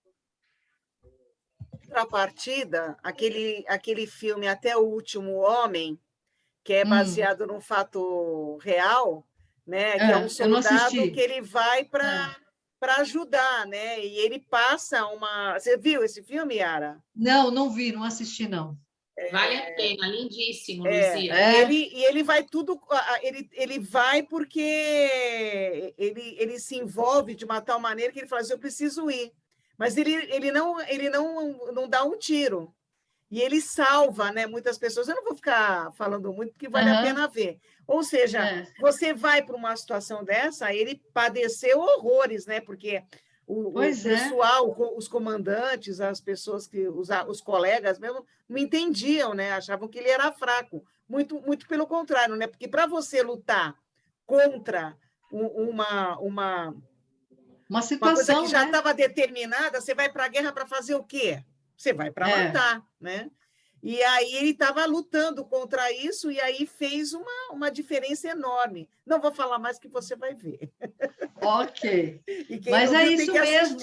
Contrapartida, aquele filme Até o Último Homem, que é baseado num fato real, né? Que é um soldado que ele vai para ajudar, né? E ele passa uma... Você viu esse filme, Yara? Não vi, não assisti, não. Vale a pena, lindíssimo, Luzia. E ele vai tudo... Ele vai porque ele se envolve de uma tal maneira que ele fala assim, eu preciso ir. Mas ele não dá um tiro. E ele salva, né, muitas pessoas. Eu não vou ficar falando muito, porque vale a pena ver. Ou seja, você vai para uma situação dessa, ele padeceu horrores, né? Porque o pessoal, os comandantes, as pessoas os colegas mesmo, não entendiam, né? Achavam que ele era fraco. Muito, muito pelo contrário, né? Porque para você lutar contra uma situação, coisa que já estava determinada, você vai para a guerra para fazer o quê? Você vai para matar, né? E aí ele estava lutando contra isso e aí fez uma diferença enorme. Não vou falar mais que você vai ver. Ok. Mas é isso mesmo.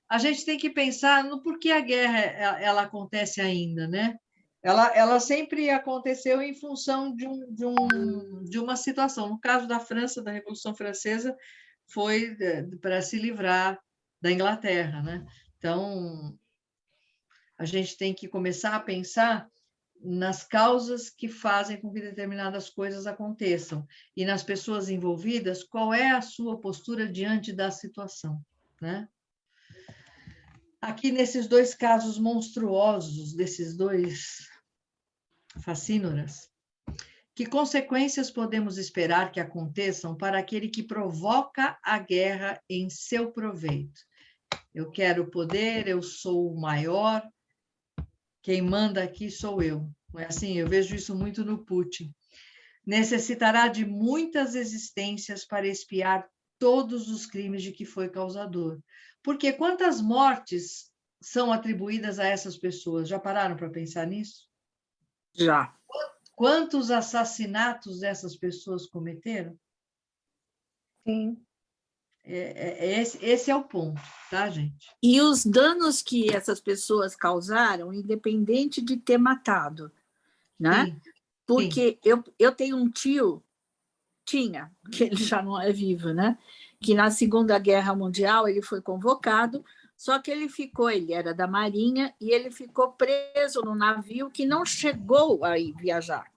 A gente tem que pensar no porquê a guerra ela acontece ainda, né? Ela sempre aconteceu em função de uma situação. No caso da França, da Revolução Francesa, foi para se livrar da Inglaterra, né? Então, a gente tem que começar a pensar nas causas que fazem com que determinadas coisas aconteçam e nas pessoas envolvidas, qual é a sua postura diante da situação, né? Aqui, nesses dois casos monstruosos, desses dois facínoras, que consequências podemos esperar que aconteçam para aquele que provoca a guerra em seu proveito? Eu quero poder, eu sou o maior, quem manda aqui sou eu. Não é assim? Eu vejo isso muito no Putin. Necessitará de muitas existências para expiar todos os crimes de que foi causador. Porque quantas mortes são atribuídas a essas pessoas? Já pararam para pensar nisso? Já. Quantos assassinatos essas pessoas cometeram? Sim. Esse é o ponto, tá, gente? E os danos que essas pessoas causaram, independente de ter matado, né? Sim, Porque eu tenho um tio, que ele já não é vivo, né? Que na Segunda Guerra Mundial ele foi convocado, só que ele era da Marinha e ele ficou preso no navio que não chegou a ir viajar.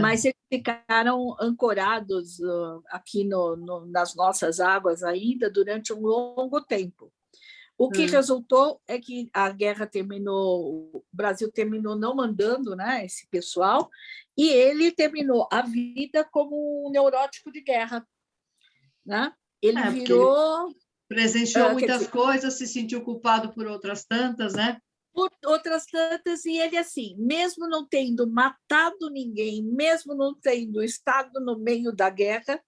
Mas eles ficaram ancorados aqui nas nossas águas ainda durante um longo tempo. O que resultou é que a guerra terminou, o Brasil terminou não mandando, né, esse pessoal, e ele terminou a vida como um neurótico de guerra, né? Ele virou... Ele presenciou muitas coisas, se sentiu culpado por outras tantas, né? Por outras tantas, e ele, assim, mesmo não tendo matado ninguém, mesmo não tendo estado no meio da guerra,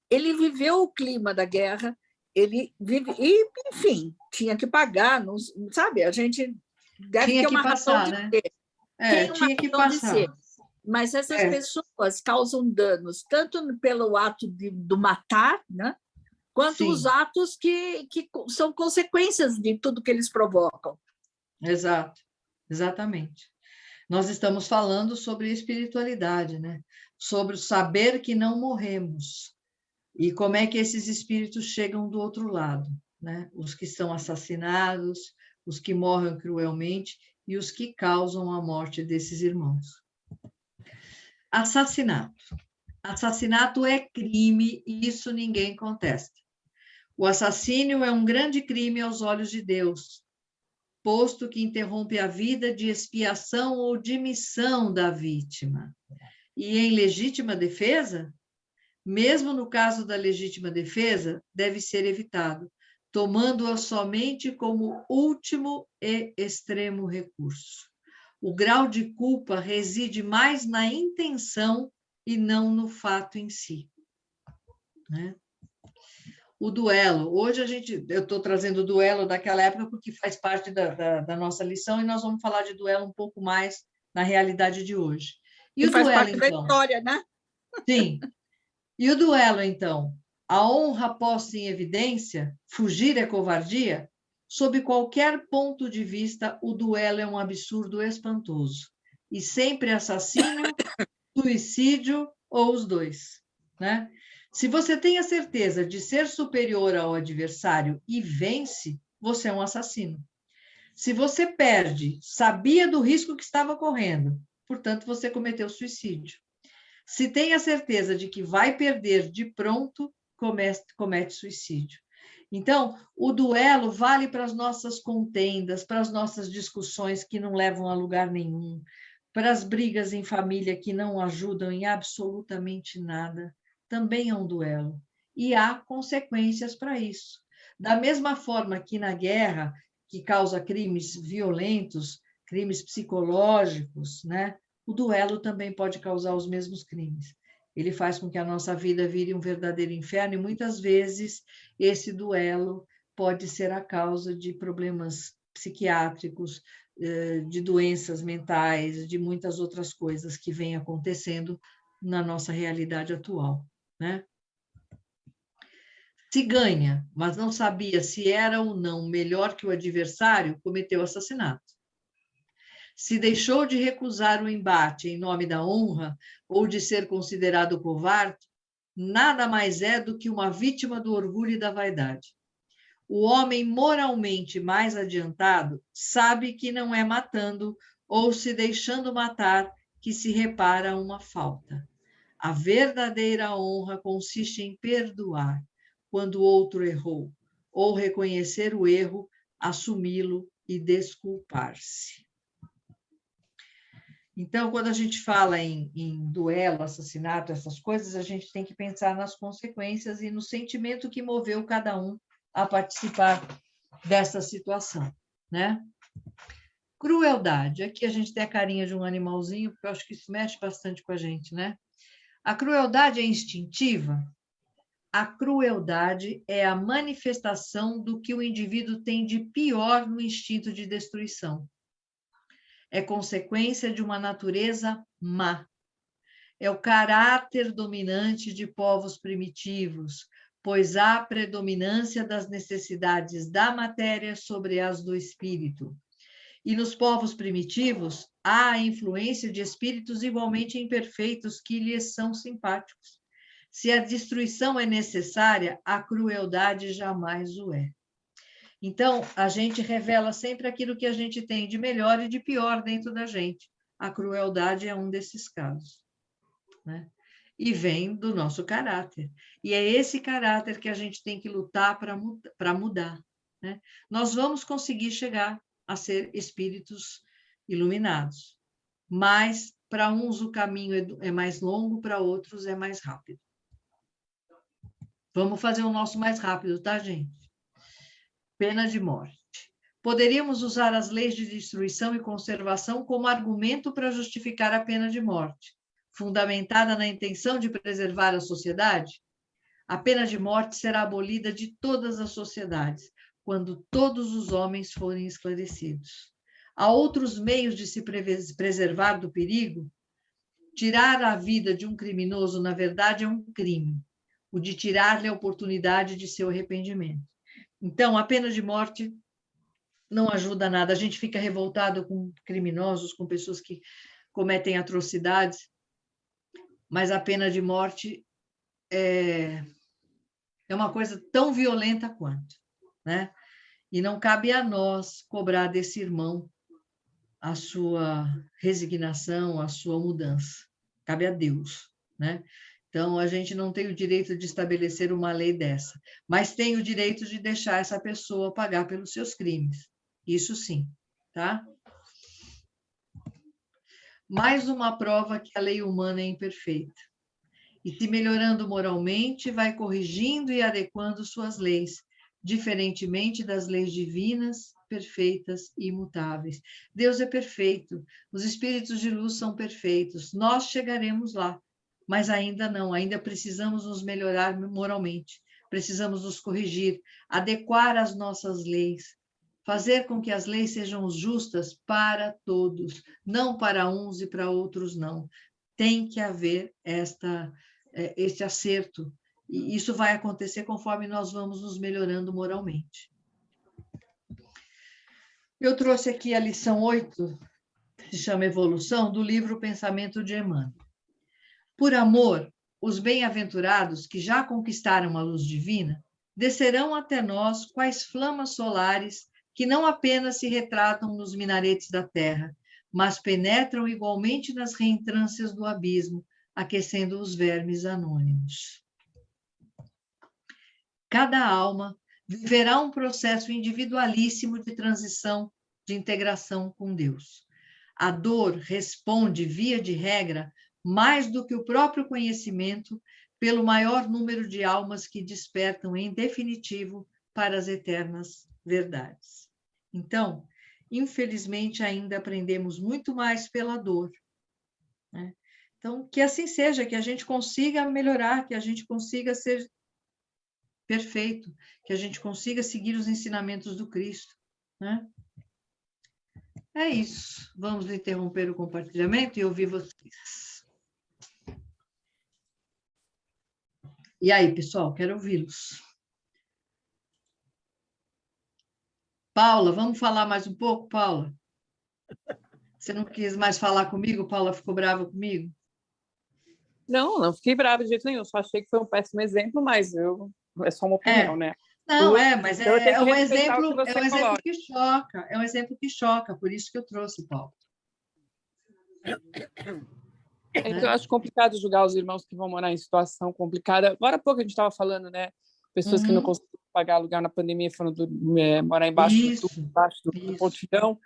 ele viveu o clima da guerra, ele vive, e, enfim, tinha que pagar, não, sabe? A gente deve tinha ter que uma passar, razão de né? ser. Tinha que passar. Mas essas pessoas causam danos, tanto pelo ato do matar, né? Quanto Sim. os atos que são consequências de tudo que eles provocam. Exato, exatamente. Nós estamos falando sobre espiritualidade, né? Sobre o saber que não morremos e como é que esses espíritos chegam do outro lado, né? Os que são assassinados, os que morrem cruelmente e os que causam a morte desses irmãos. Assassinato. Assassinato é crime e isso ninguém contesta. O assassínio é um grande crime aos olhos de Deus, posto que interrompe a vida de expiação ou de missão da vítima. E em legítima defesa, mesmo no caso da legítima defesa, deve ser evitado, tomando-a somente como último e extremo recurso. O grau de culpa reside mais na intenção e não no fato em si, né? O duelo. Hoje eu estou trazendo o duelo daquela época porque faz parte da nossa lição e nós vamos falar de duelo um pouco mais na realidade de hoje. E o faz duelo, parte da história, né? Sim. E o duelo, então? A honra posta em evidência, fugir é covardia? Sob qualquer ponto de vista, o duelo é um absurdo espantoso. E sempre assassínio, suicídio ou os dois, né? Se você tem a certeza de ser superior ao adversário e vence, você é um assassino. Se você perde, sabia do risco que estava correndo, portanto, você cometeu suicídio. Se tem a certeza de que vai perder de pronto, comete suicídio. Então, o duelo vale para as nossas contendas, para as nossas discussões que não levam a lugar nenhum, para as brigas em família que não ajudam em absolutamente nada. Também é um duelo. E há consequências para isso. Da mesma forma que na guerra, que causa crimes violentos, crimes psicológicos, né? O duelo também pode causar os mesmos crimes. Ele faz com que a nossa vida vire um verdadeiro inferno e muitas vezes esse duelo pode ser a causa de problemas psiquiátricos, de doenças mentais, de muitas outras coisas que vêm acontecendo na nossa realidade atual, né? Se ganha, mas não sabia se era ou não melhor que o adversário, cometeu assassinato. Se deixou de recusar o embate em nome da honra ou de ser considerado covarde, nada mais é do que uma vítima do orgulho e da vaidade. O homem moralmente mais adiantado sabe que não é matando ou se deixando matar que se repara uma falta. A verdadeira honra consiste em perdoar quando o outro errou, ou reconhecer o erro, assumi-lo e desculpar-se. Então, quando a gente fala em duelo, assassinato, essas coisas, a gente tem que pensar nas consequências e no sentimento que moveu cada um a participar dessa situação, né? Crueldade. Aqui a gente tem a carinha de um animalzinho, porque eu acho que isso mexe bastante com a gente, né? A crueldade é instintiva? A crueldade é a manifestação do que o indivíduo tem de pior no instinto de destruição. É consequência de uma natureza má. É o caráter dominante de povos primitivos, pois há predominância das necessidades da matéria sobre as do espírito. E nos povos primitivos, há a influência de espíritos igualmente imperfeitos que lhes são simpáticos. Se a destruição é necessária, a crueldade jamais o é. Então, a gente revela sempre aquilo que a gente tem de melhor e de pior dentro da gente. A crueldade é um desses casos, né? E vem do nosso caráter. E é esse caráter que a gente tem que lutar para mudar, né? Nós vamos conseguir chegar a ser espíritos iluminados, mas para uns o caminho é mais longo, para outros é mais rápido. Vamos fazer o nosso mais rápido, tá, gente? Pena de morte. Poderíamos usar as leis de destruição e conservação como argumento para justificar a pena de morte, fundamentada na intenção de preservar a sociedade? A pena de morte será abolida de todas as sociedades, quando todos os homens forem esclarecidos. Há outros meios de se preservar do perigo? Tirar a vida de um criminoso, na verdade, é um crime. O de tirar-lhe a oportunidade de seu arrependimento. Então, a pena de morte não ajuda nada. A gente fica revoltado com criminosos, com pessoas que cometem atrocidades, mas a pena de morte é uma coisa tão violenta quanto, né? E não cabe a nós cobrar desse irmão a sua resignação, a sua mudança. Cabe a Deus, né? Então, a gente não tem o direito de estabelecer uma lei dessa, mas tem o direito de deixar essa pessoa pagar pelos seus crimes. Isso sim, tá? Mais uma prova que a lei humana é imperfeita. E se melhorando moralmente, vai corrigindo e adequando suas leis, diferentemente das leis divinas, perfeitas e imutáveis. Deus é perfeito, os espíritos de luz são perfeitos, nós chegaremos lá. Mas ainda não, ainda precisamos nos melhorar moralmente, precisamos nos corrigir, adequar as nossas leis, fazer com que as leis sejam justas para todos, não para uns e para outros não. Tem que haver este acerto, e isso vai acontecer conforme nós vamos nos melhorando moralmente. Eu trouxe aqui a lição 8, que se chama Evolução, do livro Pensamento de Emmanuel. Por amor, os bem-aventurados que já conquistaram a luz divina descerão até nós quais flamas solares que não apenas se retratam nos minaretes da terra, mas penetram igualmente nas reentrâncias do abismo, aquecendo os vermes anônimos. Cada alma viverá um processo individualíssimo de transição, de integração com Deus. A dor responde, via de regra, mais do que o próprio conhecimento, pelo maior número de almas que despertam em definitivo para as eternas verdades. Então, infelizmente, ainda aprendemos muito mais pela dor, né? Então, que assim seja, que a gente consiga melhorar, que a gente consiga ser perfeito, que a gente consiga seguir os ensinamentos do Cristo, né? É isso. Vamos interromper o compartilhamento e ouvir vocês. E aí, pessoal, quero ouvi-los. Paula, vamos falar mais um pouco, Paula? Você não quis mais falar comigo? Paula ficou brava comigo? Não fiquei brava de jeito nenhum. Só achei que foi um péssimo exemplo, mas é só uma opinião, né? Não, mas é um exemplo que choca. É um exemplo que choca, por isso que eu trouxe, Paula. Então, eu acho complicado julgar os irmãos que vão morar em situação complicada. Agora há pouco a gente estava falando, né? Pessoas que não conseguiram pagar aluguel na pandemia foram morar embaixo do pontilhão.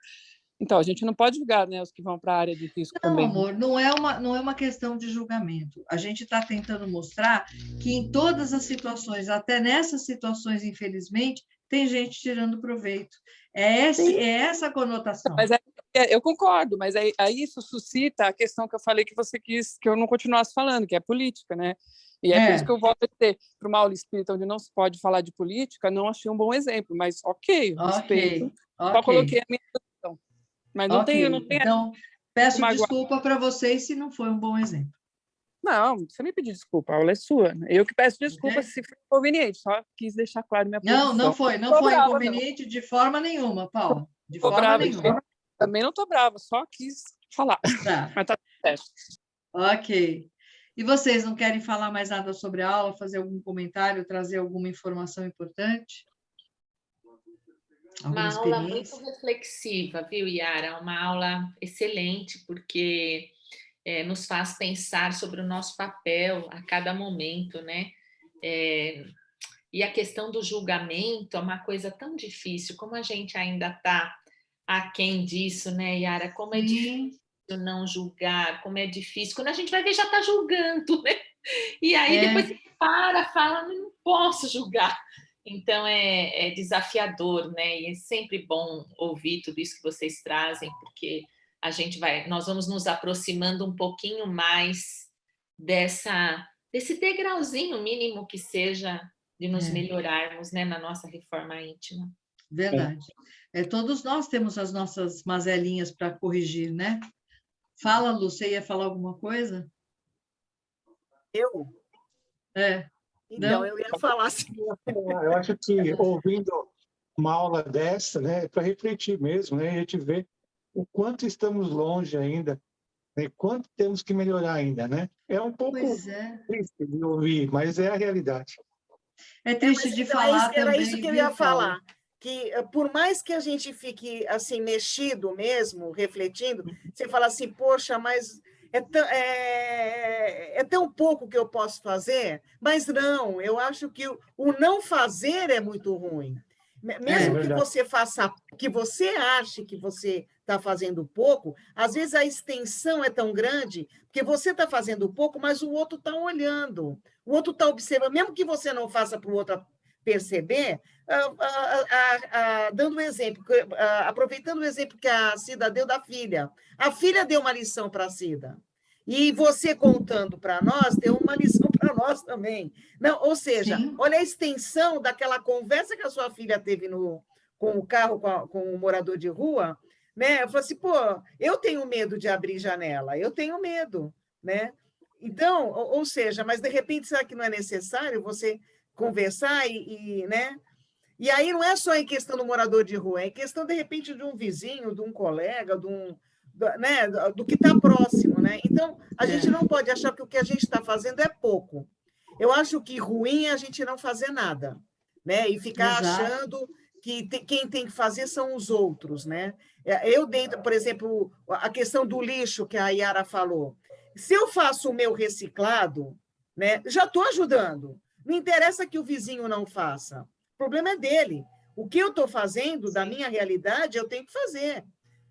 Então, a gente não pode julgar, né, os que vão para a área de risco também. Não, amor, não é uma questão de julgamento. A gente está tentando mostrar que em todas as situações, até nessas situações, infelizmente, tem gente tirando proveito. É essa a conotação. Mas eu concordo, mas aí isso suscita a questão que eu falei que você quis que eu não continuasse falando, que é política, né? E é por isso que eu volto a dizer, para uma aula espírita onde não se pode falar de política, não achei um bom exemplo, mas respeito. Só coloquei a minha questão. Mas não tem. Então, peço desculpa para vocês se não foi um bom exemplo. Não, você me pediu desculpa, a aula é sua. Eu que peço desculpa se for inconveniente, só quis deixar claro minha posição. Não foi inconveniente de forma nenhuma, Paulo. De forma nenhuma. Também não estou brava, só quis falar. Tá. Mas tá certo. Ok. E vocês não querem falar mais nada sobre a aula, fazer algum comentário, trazer alguma informação importante? Uma aula muito reflexiva, viu, Yara? Uma aula excelente, porque nos faz pensar sobre o nosso papel a cada momento, né? E a questão do julgamento é uma coisa tão difícil, como a gente ainda está aquém disso, né, Yara? Como é difícil não julgar, como é difícil. Quando a gente vai ver, já está julgando, né? E aí depois você fala, não posso julgar. Então, é desafiador, né? E é sempre bom ouvir tudo isso que vocês trazem, porque nós vamos nos aproximando um pouquinho mais desse degrauzinho mínimo que seja de nos melhorarmos, né, na nossa reforma íntima. Verdade. Todos nós temos as nossas mazelinhas para corrigir, né? Fala, Lu, você ia falar alguma coisa? Eu? Então, eu ia falar assim. Eu acho que ouvindo uma aula dessa, né, é para refletir mesmo, né, a gente vê o quanto estamos longe ainda, né, quanto temos que melhorar ainda, né? É um pouco triste de ouvir, mas é a realidade. É triste de falar também. Era isso que eu ia falar, que por mais que a gente fique assim mexido mesmo, refletindo, você fala assim, poxa, mas é tão pouco que eu posso fazer, mas não, eu acho que o não fazer é muito ruim. Mesmo que você faça, que você ache que você está fazendo pouco, às vezes a extensão é tão grande, porque você está fazendo pouco, mas o outro está olhando, o outro está observando, mesmo que você não faça para o outro perceber, dando um exemplo, aproveitando o exemplo que a Cida deu da filha. A filha deu uma lição para a Cida. E você contando para nós, deu uma lição para nós também. Não, ou seja, olha a extensão daquela conversa que a sua filha teve com o carro, com o morador de rua, né? Eu falei assim, pô, eu tenho medo de abrir janela, eu tenho medo, né? Então, ou seja, mas de repente, será que não é necessário você conversar né? E aí não é só em questão do morador de rua, é em questão, de repente, de um vizinho, de um colega, né, do que está próximo, né? Então, a gente não pode achar que o que a gente está fazendo é pouco. Eu acho que ruim é a gente não fazer nada, né? E ficar achando que quem tem que fazer são os outros, né? Eu dentro, por exemplo, a questão do lixo que a Yara falou. Se eu faço o meu reciclado, né, já estou ajudando. Não interessa que o vizinho não faça. O problema é dele. O que eu estou fazendo, da minha realidade, eu tenho que fazer.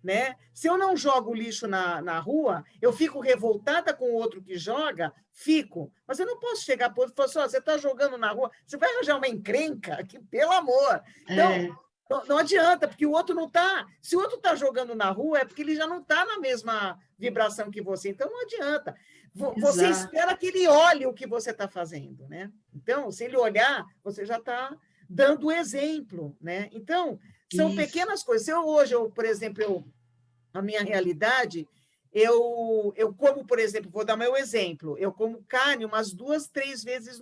Né? Se eu não jogo lixo na rua, eu fico revoltada com o outro que joga, fico. Mas eu não posso chegar para o outro e falar assim, você está jogando na rua, você vai arranjar uma encrenca, que, pelo amor. Então, não adianta, porque o outro não está... Se o outro está jogando na rua, é porque ele já não está na mesma vibração que você. Então, não adianta. Você espera que ele olhe o que você está fazendo. Né? Então, se ele olhar, você já está dando o exemplo. Né? Então... São pequenas coisas. Hoje, por exemplo, a minha realidade, eu como, por exemplo, vou dar meu exemplo, eu como carne umas 2, 3 vezes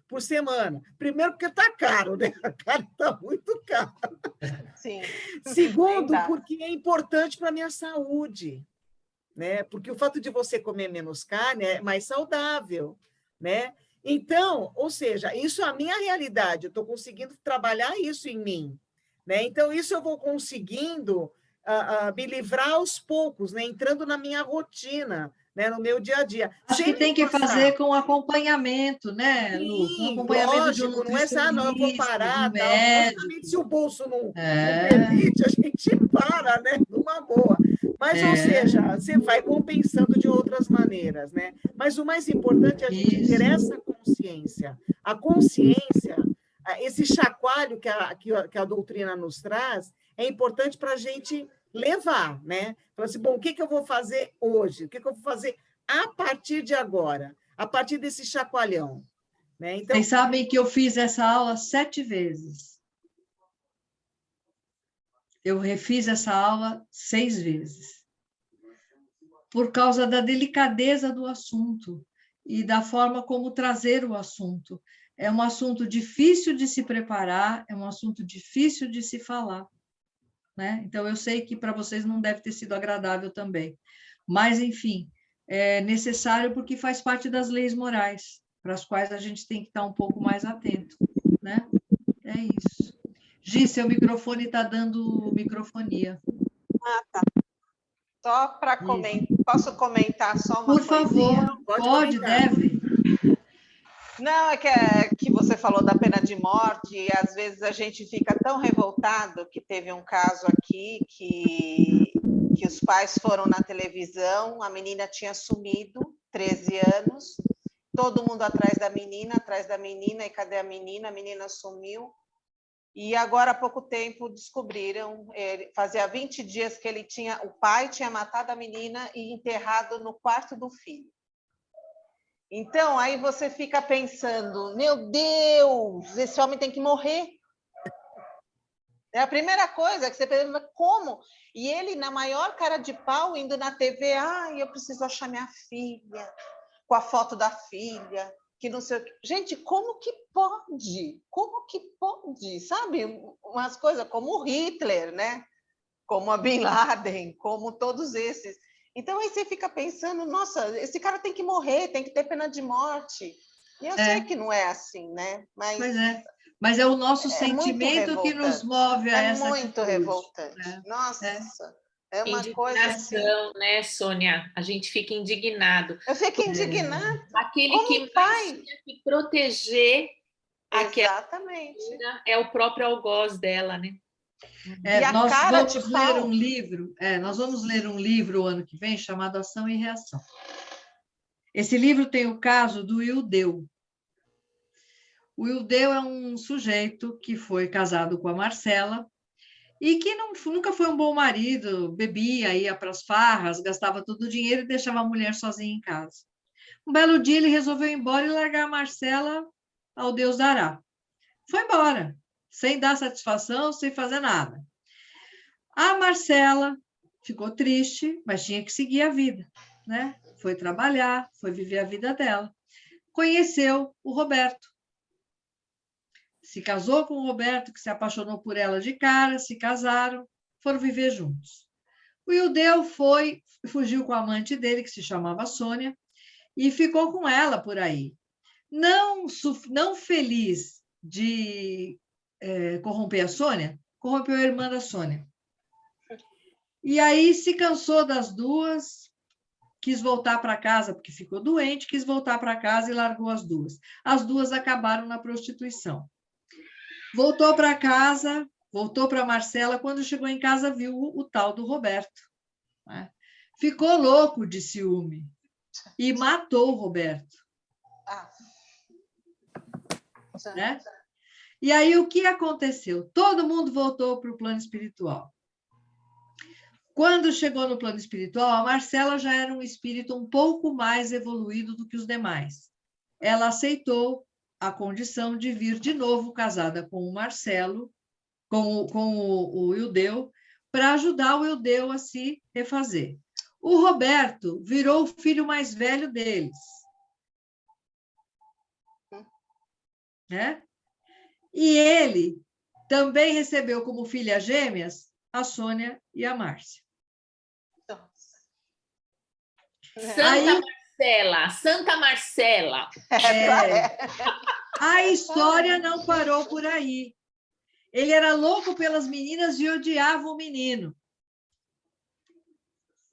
por semana. Primeiro, porque está caro, né? A carne está muito cara. Sim. Segundo, porque é importante para a minha saúde, né? Porque o fato de você comer menos carne é mais saudável, né? Então, ou seja, isso é a minha realidade, eu estou conseguindo trabalhar isso em mim. Né? Então, isso eu vou conseguindo me livrar aos poucos, né? Entrando na minha rotina, né? No meu dia a dia. Acho que tem que fazer com acompanhamento, né, Lu? Com acompanhamento lógico, de um não é não, eu vou parar, de um médico. Se o bolso não permite, a gente para, né? Numa boa. Mas, ou seja, você vai compensando de outras maneiras, né? Mas o mais importante é a gente ter essa consciência. A consciência... Esse chacoalho que a doutrina nos traz é importante para a gente levar, né? Falar assim, bom, o que eu vou fazer hoje? O que eu vou fazer a partir de agora? A partir desse chacoalhão. Né? Então, vocês sabem que eu fiz essa aula 7 vezes. Eu refiz essa aula 6 vezes. Por causa da delicadeza do assunto. e da forma como trazer o assunto. É um assunto difícil de se preparar, é um assunto difícil de se falar, né? Então, eu sei que para vocês não deve ter sido agradável também. Mas, enfim, é necessário porque faz parte das leis morais, para as quais a gente tem que estar um pouco mais atento, né? É isso. Gi, seu microfone está dando microfonia. Ah, tá. Só para comentar, posso comentar só uma Por coisinha? favor, pode, deve. Não, que você falou da pena de morte, e às vezes a gente fica tão revoltado que teve um caso aqui que os pais foram na televisão, a menina tinha sumido, 13 anos, todo mundo atrás da menina, e cadê a menina? A menina sumiu. E agora, há pouco tempo, descobriram, fazia 20 dias que o pai tinha matado a menina e enterrado no quarto do filho. Então, aí você fica pensando, meu Deus, esse homem tem que morrer. É a primeira coisa que você pensa, como? E ele, na maior cara de pau, indo na TV, eu preciso achar minha filha, com a foto da filha, que não sei o quê. Gente, como que pode? Como que pode? Sabe? Umas coisas como o Hitler, né? Como a Bin Laden, como todos esses. Então, aí você fica pensando, nossa, esse cara tem que morrer, tem que ter pena de morte. E eu sei que não é assim, né? Pois é. Mas é o nosso sentimento que nos move a essa atitude. É muito revoltante. Nossa, é uma coisa assim... né, Sônia? A gente fica indignado. Eu fico indignada. Aquele que mais tinha que proteger Exatamente. É o próprio algoz dela, né? Nós vamos ler um livro, nós vamos ler um livro o ano que vem chamado Ação e Reação. Esse livro tem o caso do Ildeu. O Ildeu é um sujeito que foi casado com a Marcela e que nunca foi um bom marido, bebia, ia para as farras, gastava todo o dinheiro e deixava a mulher sozinha em casa. Um belo dia ele resolveu ir embora e largar a Marcela ao Deus dará. Foi embora, sem dar satisfação, sem fazer nada. A Marcela ficou triste, mas tinha que seguir a vida, né? Foi trabalhar, foi viver a vida dela. Conheceu o Roberto. Se casou com o Roberto, que se apaixonou por ela de cara, se casaram, foram viver juntos. O Ildeu fugiu com a amante dele, que se chamava Sônia, e ficou com ela por aí. Não feliz de corromper a Sônia, corrompeu a irmã da Sônia. E aí se cansou das duas, quis voltar para casa, porque ficou doente, quis voltar para casa e largou as duas. As duas acabaram na prostituição. Voltou para casa, voltou para Marcela, quando chegou em casa viu o tal do Roberto. Né? Ficou louco de ciúme e matou o Roberto. Né? E aí o que aconteceu? Todo mundo voltou para o plano espiritual. Quando chegou no plano espiritual, a Marcela já era um espírito um pouco mais evoluído do que os demais. Ela aceitou a condição de vir de novo casada com o Marcelo, com o Ildeu, para ajudar o Ildeu a se refazer. O Roberto virou o filho mais velho deles. Né? E ele também recebeu como filhas gêmeas a Sônia e a Márcia. Santa Marcela. A história não parou por aí. Ele era louco pelas meninas e odiava o menino.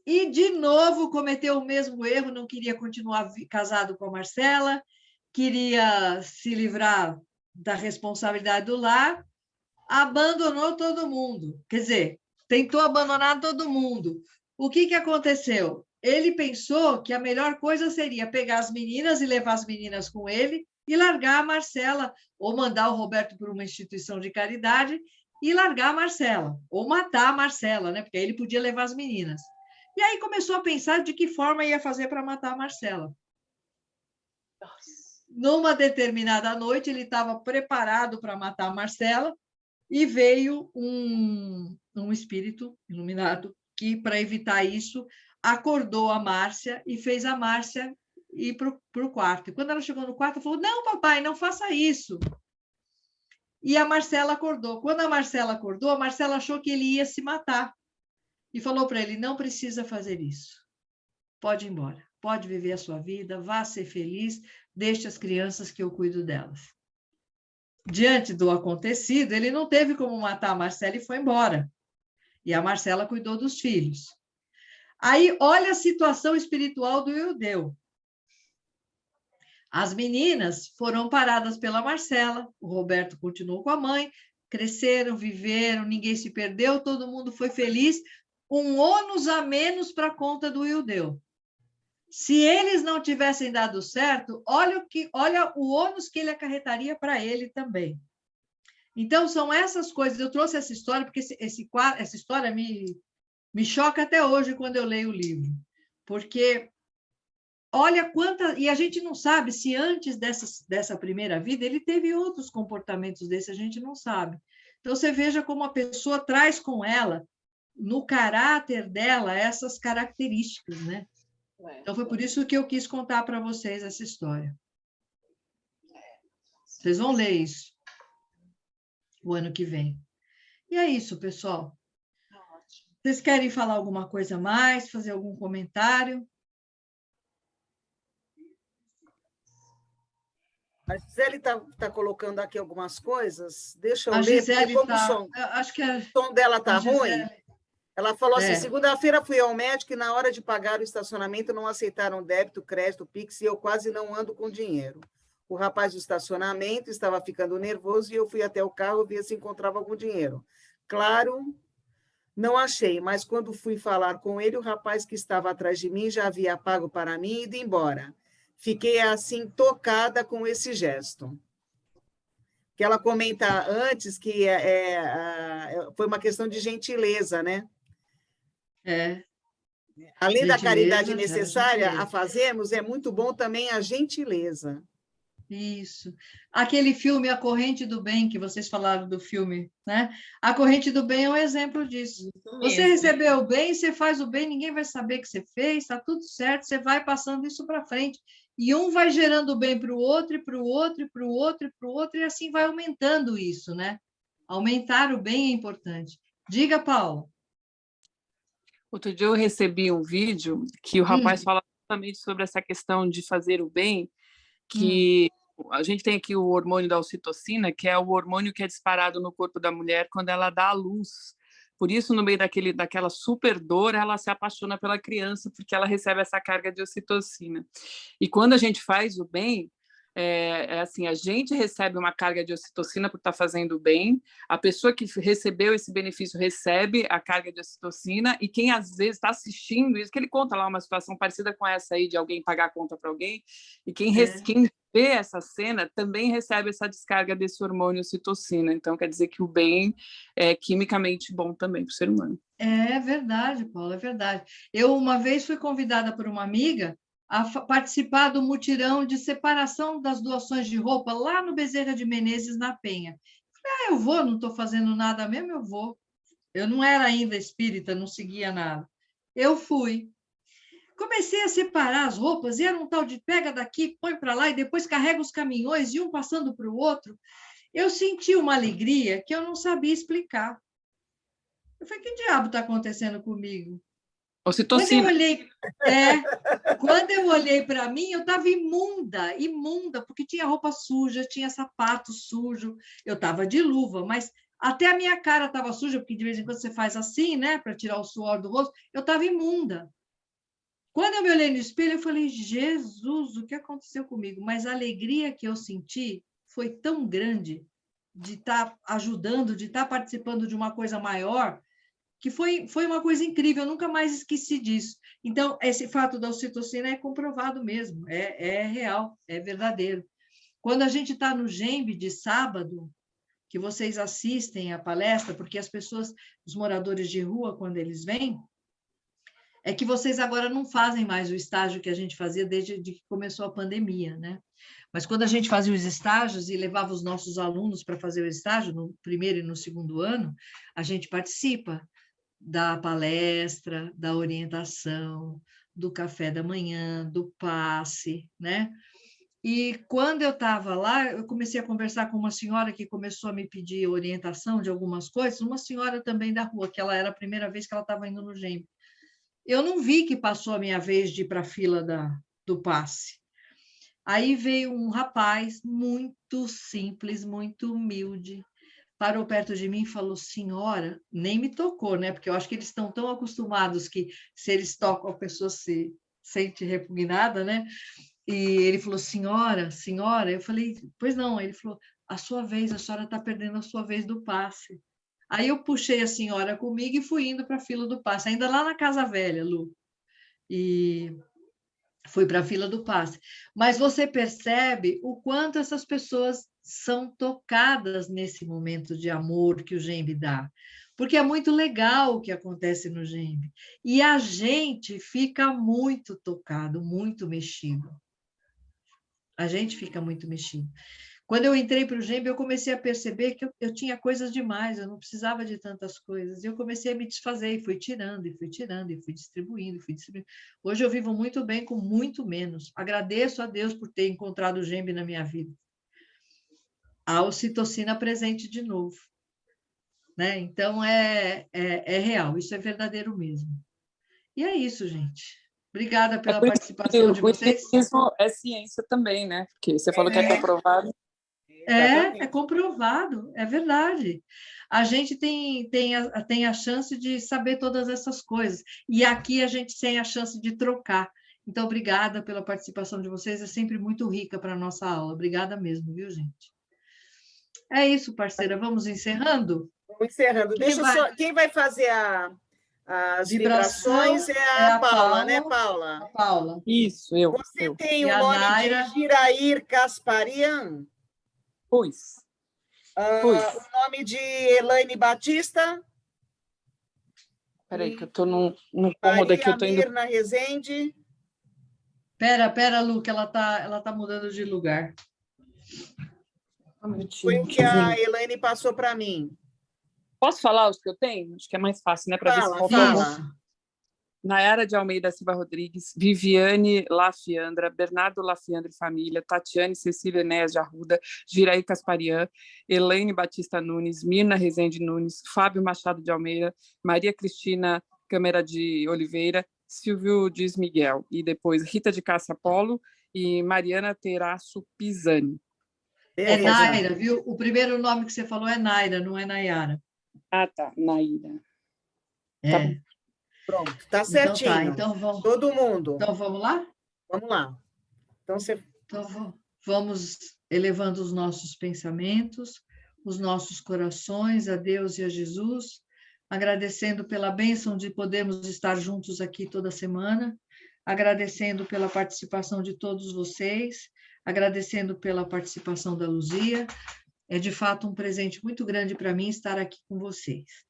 E, de novo, cometeu o mesmo erro, não queria continuar casado com a Marcela, queria se livrar da responsabilidade do lar, abandonou todo mundo. Quer dizer, tentou abandonar todo mundo. O que aconteceu? Ele pensou que a melhor coisa seria pegar as meninas e levar as meninas com ele e largar a Marcela, ou mandar o Roberto para uma instituição de caridade e largar a Marcela, ou matar a Marcela, né? Porque aí ele podia levar as meninas. E aí começou a pensar de que forma ia fazer para matar a Marcela. Numa determinada noite, ele estava preparado para matar a Marcela e veio um espírito iluminado que, para evitar isso, acordou a Márcia e fez a Márcia ir para o quarto. E quando ela chegou no quarto, ela falou, não, papai, não faça isso. E a Marcela acordou. Quando a Marcela acordou, a Marcela achou que ele ia se matar. E falou para ele, não precisa fazer isso. Pode ir embora. Pode viver a sua vida, vá ser feliz, deixe as crianças que eu cuido delas. Diante do acontecido, ele não teve como matar a Marcela e foi embora. E a Marcela cuidou dos filhos. Aí, olha a situação espiritual do Ildeu. As meninas foram paradas pela Marcela, o Roberto continuou com a mãe, cresceram, viveram, ninguém se perdeu, todo mundo foi feliz, um ônus a menos para a conta do Ildeu. Se eles não tivessem dado certo, olha o ônus que ele acarretaria para ele também. Então, são essas coisas. Eu trouxe essa história porque essa história me choca até hoje quando eu leio o livro. Porque olha quanta... E a gente não sabe se antes dessa primeira vida ele teve outros comportamentos desses, a gente não sabe. Então, você veja como a pessoa traz com ela, no caráter dela, essas características, né? Então, foi por isso que eu quis contar para vocês essa história. Vocês vão ler isso o ano que vem. E é isso, pessoal. Vocês querem falar alguma coisa mais, fazer algum comentário? A Gisele está colocando aqui algumas coisas. Deixa eu A ler, Gisele porque como acho que o som dela está ruim... Ela falou assim, segunda-feira fui ao médico e na hora de pagar o estacionamento não aceitaram débito, crédito, Pix e eu quase não ando com dinheiro. O rapaz do estacionamento estava ficando nervoso e eu fui até o carro ver se encontrava algum dinheiro. Claro, não achei, mas quando fui falar com ele, o rapaz que estava atrás de mim já havia pago para mim e ido embora. Fiquei assim tocada com esse gesto. Que ela comenta antes que foi uma questão de gentileza, né? Além da caridade necessária a fazermos, é muito bom também a gentileza. Isso. Aquele filme A Corrente do Bem, que vocês falaram do filme, né? A Corrente do Bem é um exemplo disso. Você recebeu o bem, você faz o bem, ninguém vai saber que você fez, está tudo certo, você vai passando isso para frente. E um vai gerando o bem para o outro, e para o outro, e para o outro, e para o outro, e assim vai aumentando isso, né? Aumentar o bem é importante. Diga, Paula. Outro dia eu recebi um vídeo que o rapaz fala justamente sobre essa questão de fazer o bem, que a gente tem aqui o hormônio da ocitocina, que é o hormônio que é disparado no corpo da mulher quando ela dá à luz. Por isso, no meio daquela super dor, ela se apaixona pela criança, porque ela recebe essa carga de ocitocina. E quando a gente faz o bem, assim, a gente recebe uma carga de ocitocina por estar fazendo bem, a pessoa que recebeu esse benefício recebe a carga de ocitocina, e quem às vezes está assistindo isso, que ele conta lá uma situação parecida com essa aí, de alguém pagar a conta para alguém, e quem vê essa cena também recebe essa descarga desse hormônio ocitocina. Então, quer dizer que o bem é quimicamente bom também para o ser humano. É verdade, Paula, é verdade. Eu, uma vez, fui convidada por uma amiga a participar do mutirão de separação das doações de roupa lá no Bezerra de Menezes, na Penha. Falei, eu vou, não estou fazendo nada mesmo, eu vou. Eu não era ainda espírita, não seguia nada. Eu fui. Comecei a separar as roupas, e era um tal de pega daqui, põe para lá, e depois carrega os caminhões, e um passando para o outro. Eu senti uma alegria que eu não sabia explicar. Eu falei, que diabo está acontecendo comigo? Ocitocina. Quando eu olhei para mim, eu estava imunda, porque tinha roupa suja, tinha sapato sujo, eu estava de luva, mas até a minha cara estava suja, porque de vez em quando você faz assim, né, para tirar o suor do rosto, eu estava imunda. Quando eu me olhei no espelho, eu falei, Jesus, o que aconteceu comigo? Mas a alegria que eu senti foi tão grande de estar ajudando, de estar participando de uma coisa maior, que foi uma coisa incrível, eu nunca mais esqueci disso. Então, esse fato da ocitocina é comprovado mesmo, é real, é verdadeiro. Quando a gente está no GEMB de sábado, que vocês assistem a palestra, porque as pessoas, os moradores de rua, quando eles vêm, é que vocês agora não fazem mais o estágio que a gente fazia desde que começou a pandemia, né? Mas quando a gente fazia os estágios e levava os nossos alunos para fazer o estágio, no primeiro e no segundo ano, a gente participa da palestra, da orientação, do café da manhã, do passe, né? E quando eu estava lá, eu comecei a conversar com uma senhora que começou a me pedir orientação de algumas coisas, uma senhora também da rua, que ela era a primeira vez que ela estava indo no GEM. Eu não vi que passou a minha vez de ir para a fila do passe. Aí veio um rapaz muito simples, muito humilde, parou perto de mim e falou: senhora, nem me tocou, né? Porque eu acho que eles estão tão acostumados que se eles tocam, a pessoa se sente repugnada, né? E ele falou: senhora, senhora. Eu falei: pois não. Ele falou: a sua vez, a senhora está perdendo a sua vez do passe. Aí eu puxei a senhora comigo e fui indo para a fila do passe, ainda lá na Casa Velha, Lu. E fui para a fila do passe. Mas você percebe o quanto essas pessoas são tocadas nesse momento de amor que o GEMB dá. Porque é muito legal o que acontece no GEMB. E a gente fica muito tocado, muito mexido. A gente fica muito mexido. Quando eu entrei para o GEMB, eu comecei a perceber que eu tinha coisas demais, eu não precisava de tantas coisas. E eu comecei a me desfazer, e fui tirando, e fui tirando, e fui distribuindo, e fui distribuindo. Hoje eu vivo muito bem com muito menos. Agradeço a Deus por ter encontrado o GEMB na minha vida. A ocitocina presente de novo. Né? Então, é real, isso é verdadeiro mesmo. E é isso, gente. Obrigada pela participação de vocês. O espiritismo é ciência também, né? Porque você falou que é comprovado. É comprovado, é verdade. A gente tem a chance de saber todas essas coisas. E aqui a gente tem a chance de trocar. Então, obrigada pela participação de vocês. É sempre muito rica para a nossa aula. Obrigada mesmo, viu, gente? É isso, parceira. Vamos encerrando? Vamos encerrando. Quem vai fazer as vibrações é a Paula, né, Paula? A Paula. Isso, eu. Você tem o nome de Girair Casparian? Pois. O nome de Elaine Batista? Peraí, que eu estou num cômodo aqui. Eu tô indo... Mirna Rezende? Pera, Lu, que ela tá mudando de lugar. Foi o que a Elaine passou para mim. Posso falar os que eu tenho? Acho que é mais fácil, né? Para ver se faltou algum. Nayara de Almeida Silva Rodrigues, Viviane Lafiandra, Bernardo Lafiandra e família, Tatiane Cecília Enéas de Arruda, Giraí Casparian, Elaine Batista Nunes, Mirna Rezende Nunes, Fábio Machado de Almeida, Maria Cristina Câmara de Oliveira, Silvio Dias Miguel, e depois Rita de Cássia Polo e Mariana Teraço Pisani. É Naira, viu? O primeiro nome que você falou é Naira, não é Nayara. Ah, tá, Naira. Tá bom. Pronto, tá certinho. Então vamos. Todo mundo. Então vamos lá? Vamos lá. Então vamos elevando os nossos pensamentos, os nossos corações a Deus e a Jesus, agradecendo pela bênção de podermos estar juntos aqui toda semana, agradecendo pela participação de todos vocês, agradecendo pela participação da Luzia. É de fato um presente muito grande para mim estar aqui com vocês.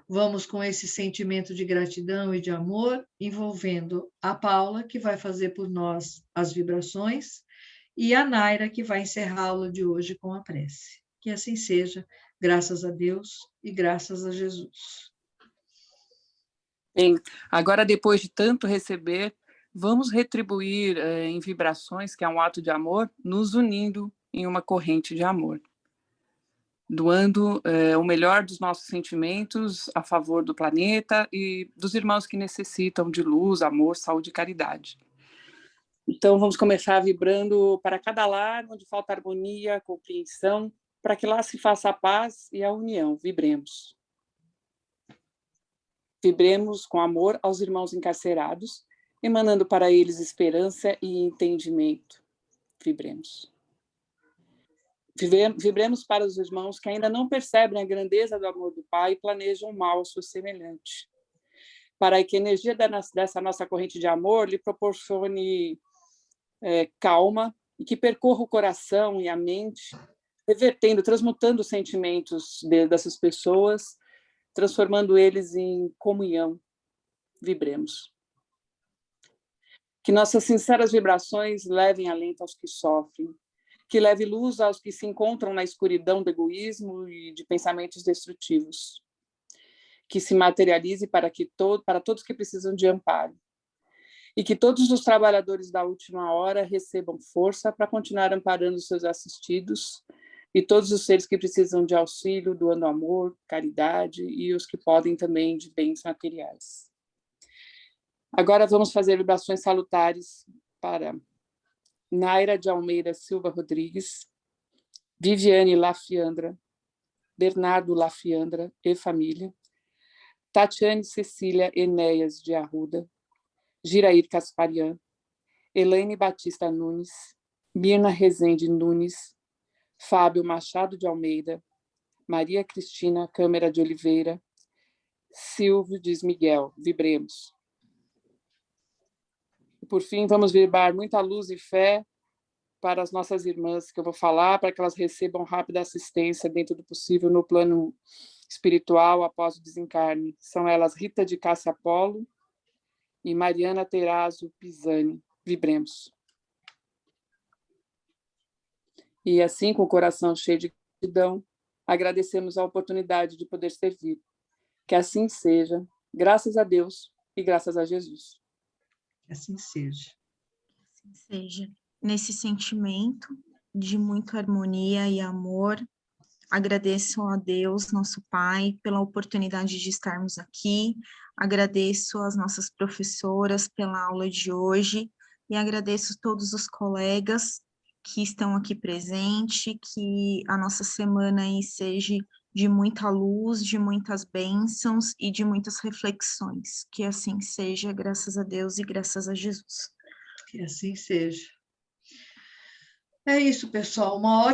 Vamos com esse sentimento de gratidão e de amor, envolvendo a Paula, que vai fazer por nós as vibrações, e a Naira, que vai encerrar a aula de hoje com a prece. Que assim seja, graças a Deus e graças a Jesus. Bem, agora depois de tanto receber, vamos retribuir em vibrações, que é um ato de amor, nos unindo em uma corrente de amor. Doando o melhor dos nossos sentimentos a favor do planeta e dos irmãos que necessitam de luz, amor, saúde e caridade. Então, vamos começar vibrando para cada lar onde falta harmonia, compreensão, para que lá se faça a paz e a união. Vibremos. Vibremos com amor aos irmãos encarcerados, emanando para eles esperança e entendimento. Vibremos. Vibremos para os irmãos que ainda não percebem a grandeza do amor do Pai e planejam o mal ao seu semelhante. Para que a energia dessa nossa corrente de amor lhe proporcione calma e que percorra o coração e a mente, revertendo, transmutando os sentimentos dessas pessoas, transformando eles em comunhão. Vibremos. Que nossas sinceras vibrações levem alento aos que sofrem, que leve luz aos que se encontram na escuridão do egoísmo e de pensamentos destrutivos, que se materialize para todos que precisam de amparo, e que todos os trabalhadores da última hora recebam força para continuar amparando os seus assistidos e todos os seres que precisam de auxílio, doando amor, caridade e os que podem também de bens materiais. Agora vamos fazer vibrações salutares para Naira de Almeida Silva Rodrigues, Viviane Lafiandra, Bernardo Lafiandra e família, Tatiane Cecília Enéas de Arruda, Girair Casparian, Elaine Batista Nunes, Mirna Rezende Nunes, Fábio Machado de Almeida, Maria Cristina Câmara de Oliveira, Silvio Diz Miguel, vibremos. E, por fim, vamos vibrar muita luz e fé para as nossas irmãs que eu vou falar, para que elas recebam rápida assistência dentro do possível no plano espiritual após o desencarne. São elas Rita de Cássia Apolo e Mariana Terazo Pisani. Vibremos. E assim, com o coração cheio de gratidão, agradecemos a oportunidade de poder servir. Que assim seja, graças a Deus e graças a Jesus. Que assim seja. Assim seja. Nesse sentimento de muita harmonia e amor, agradeço a Deus, nosso Pai, pela oportunidade de estarmos aqui, agradeço às nossas professoras pela aula de hoje e agradeço a todos os colegas que estão aqui presentes, que a nossa semana aí seja de muita luz, de muitas bênçãos e de muitas reflexões. Que assim seja, graças a Deus e graças a Jesus. Que assim seja. É isso, pessoal. Uma ótima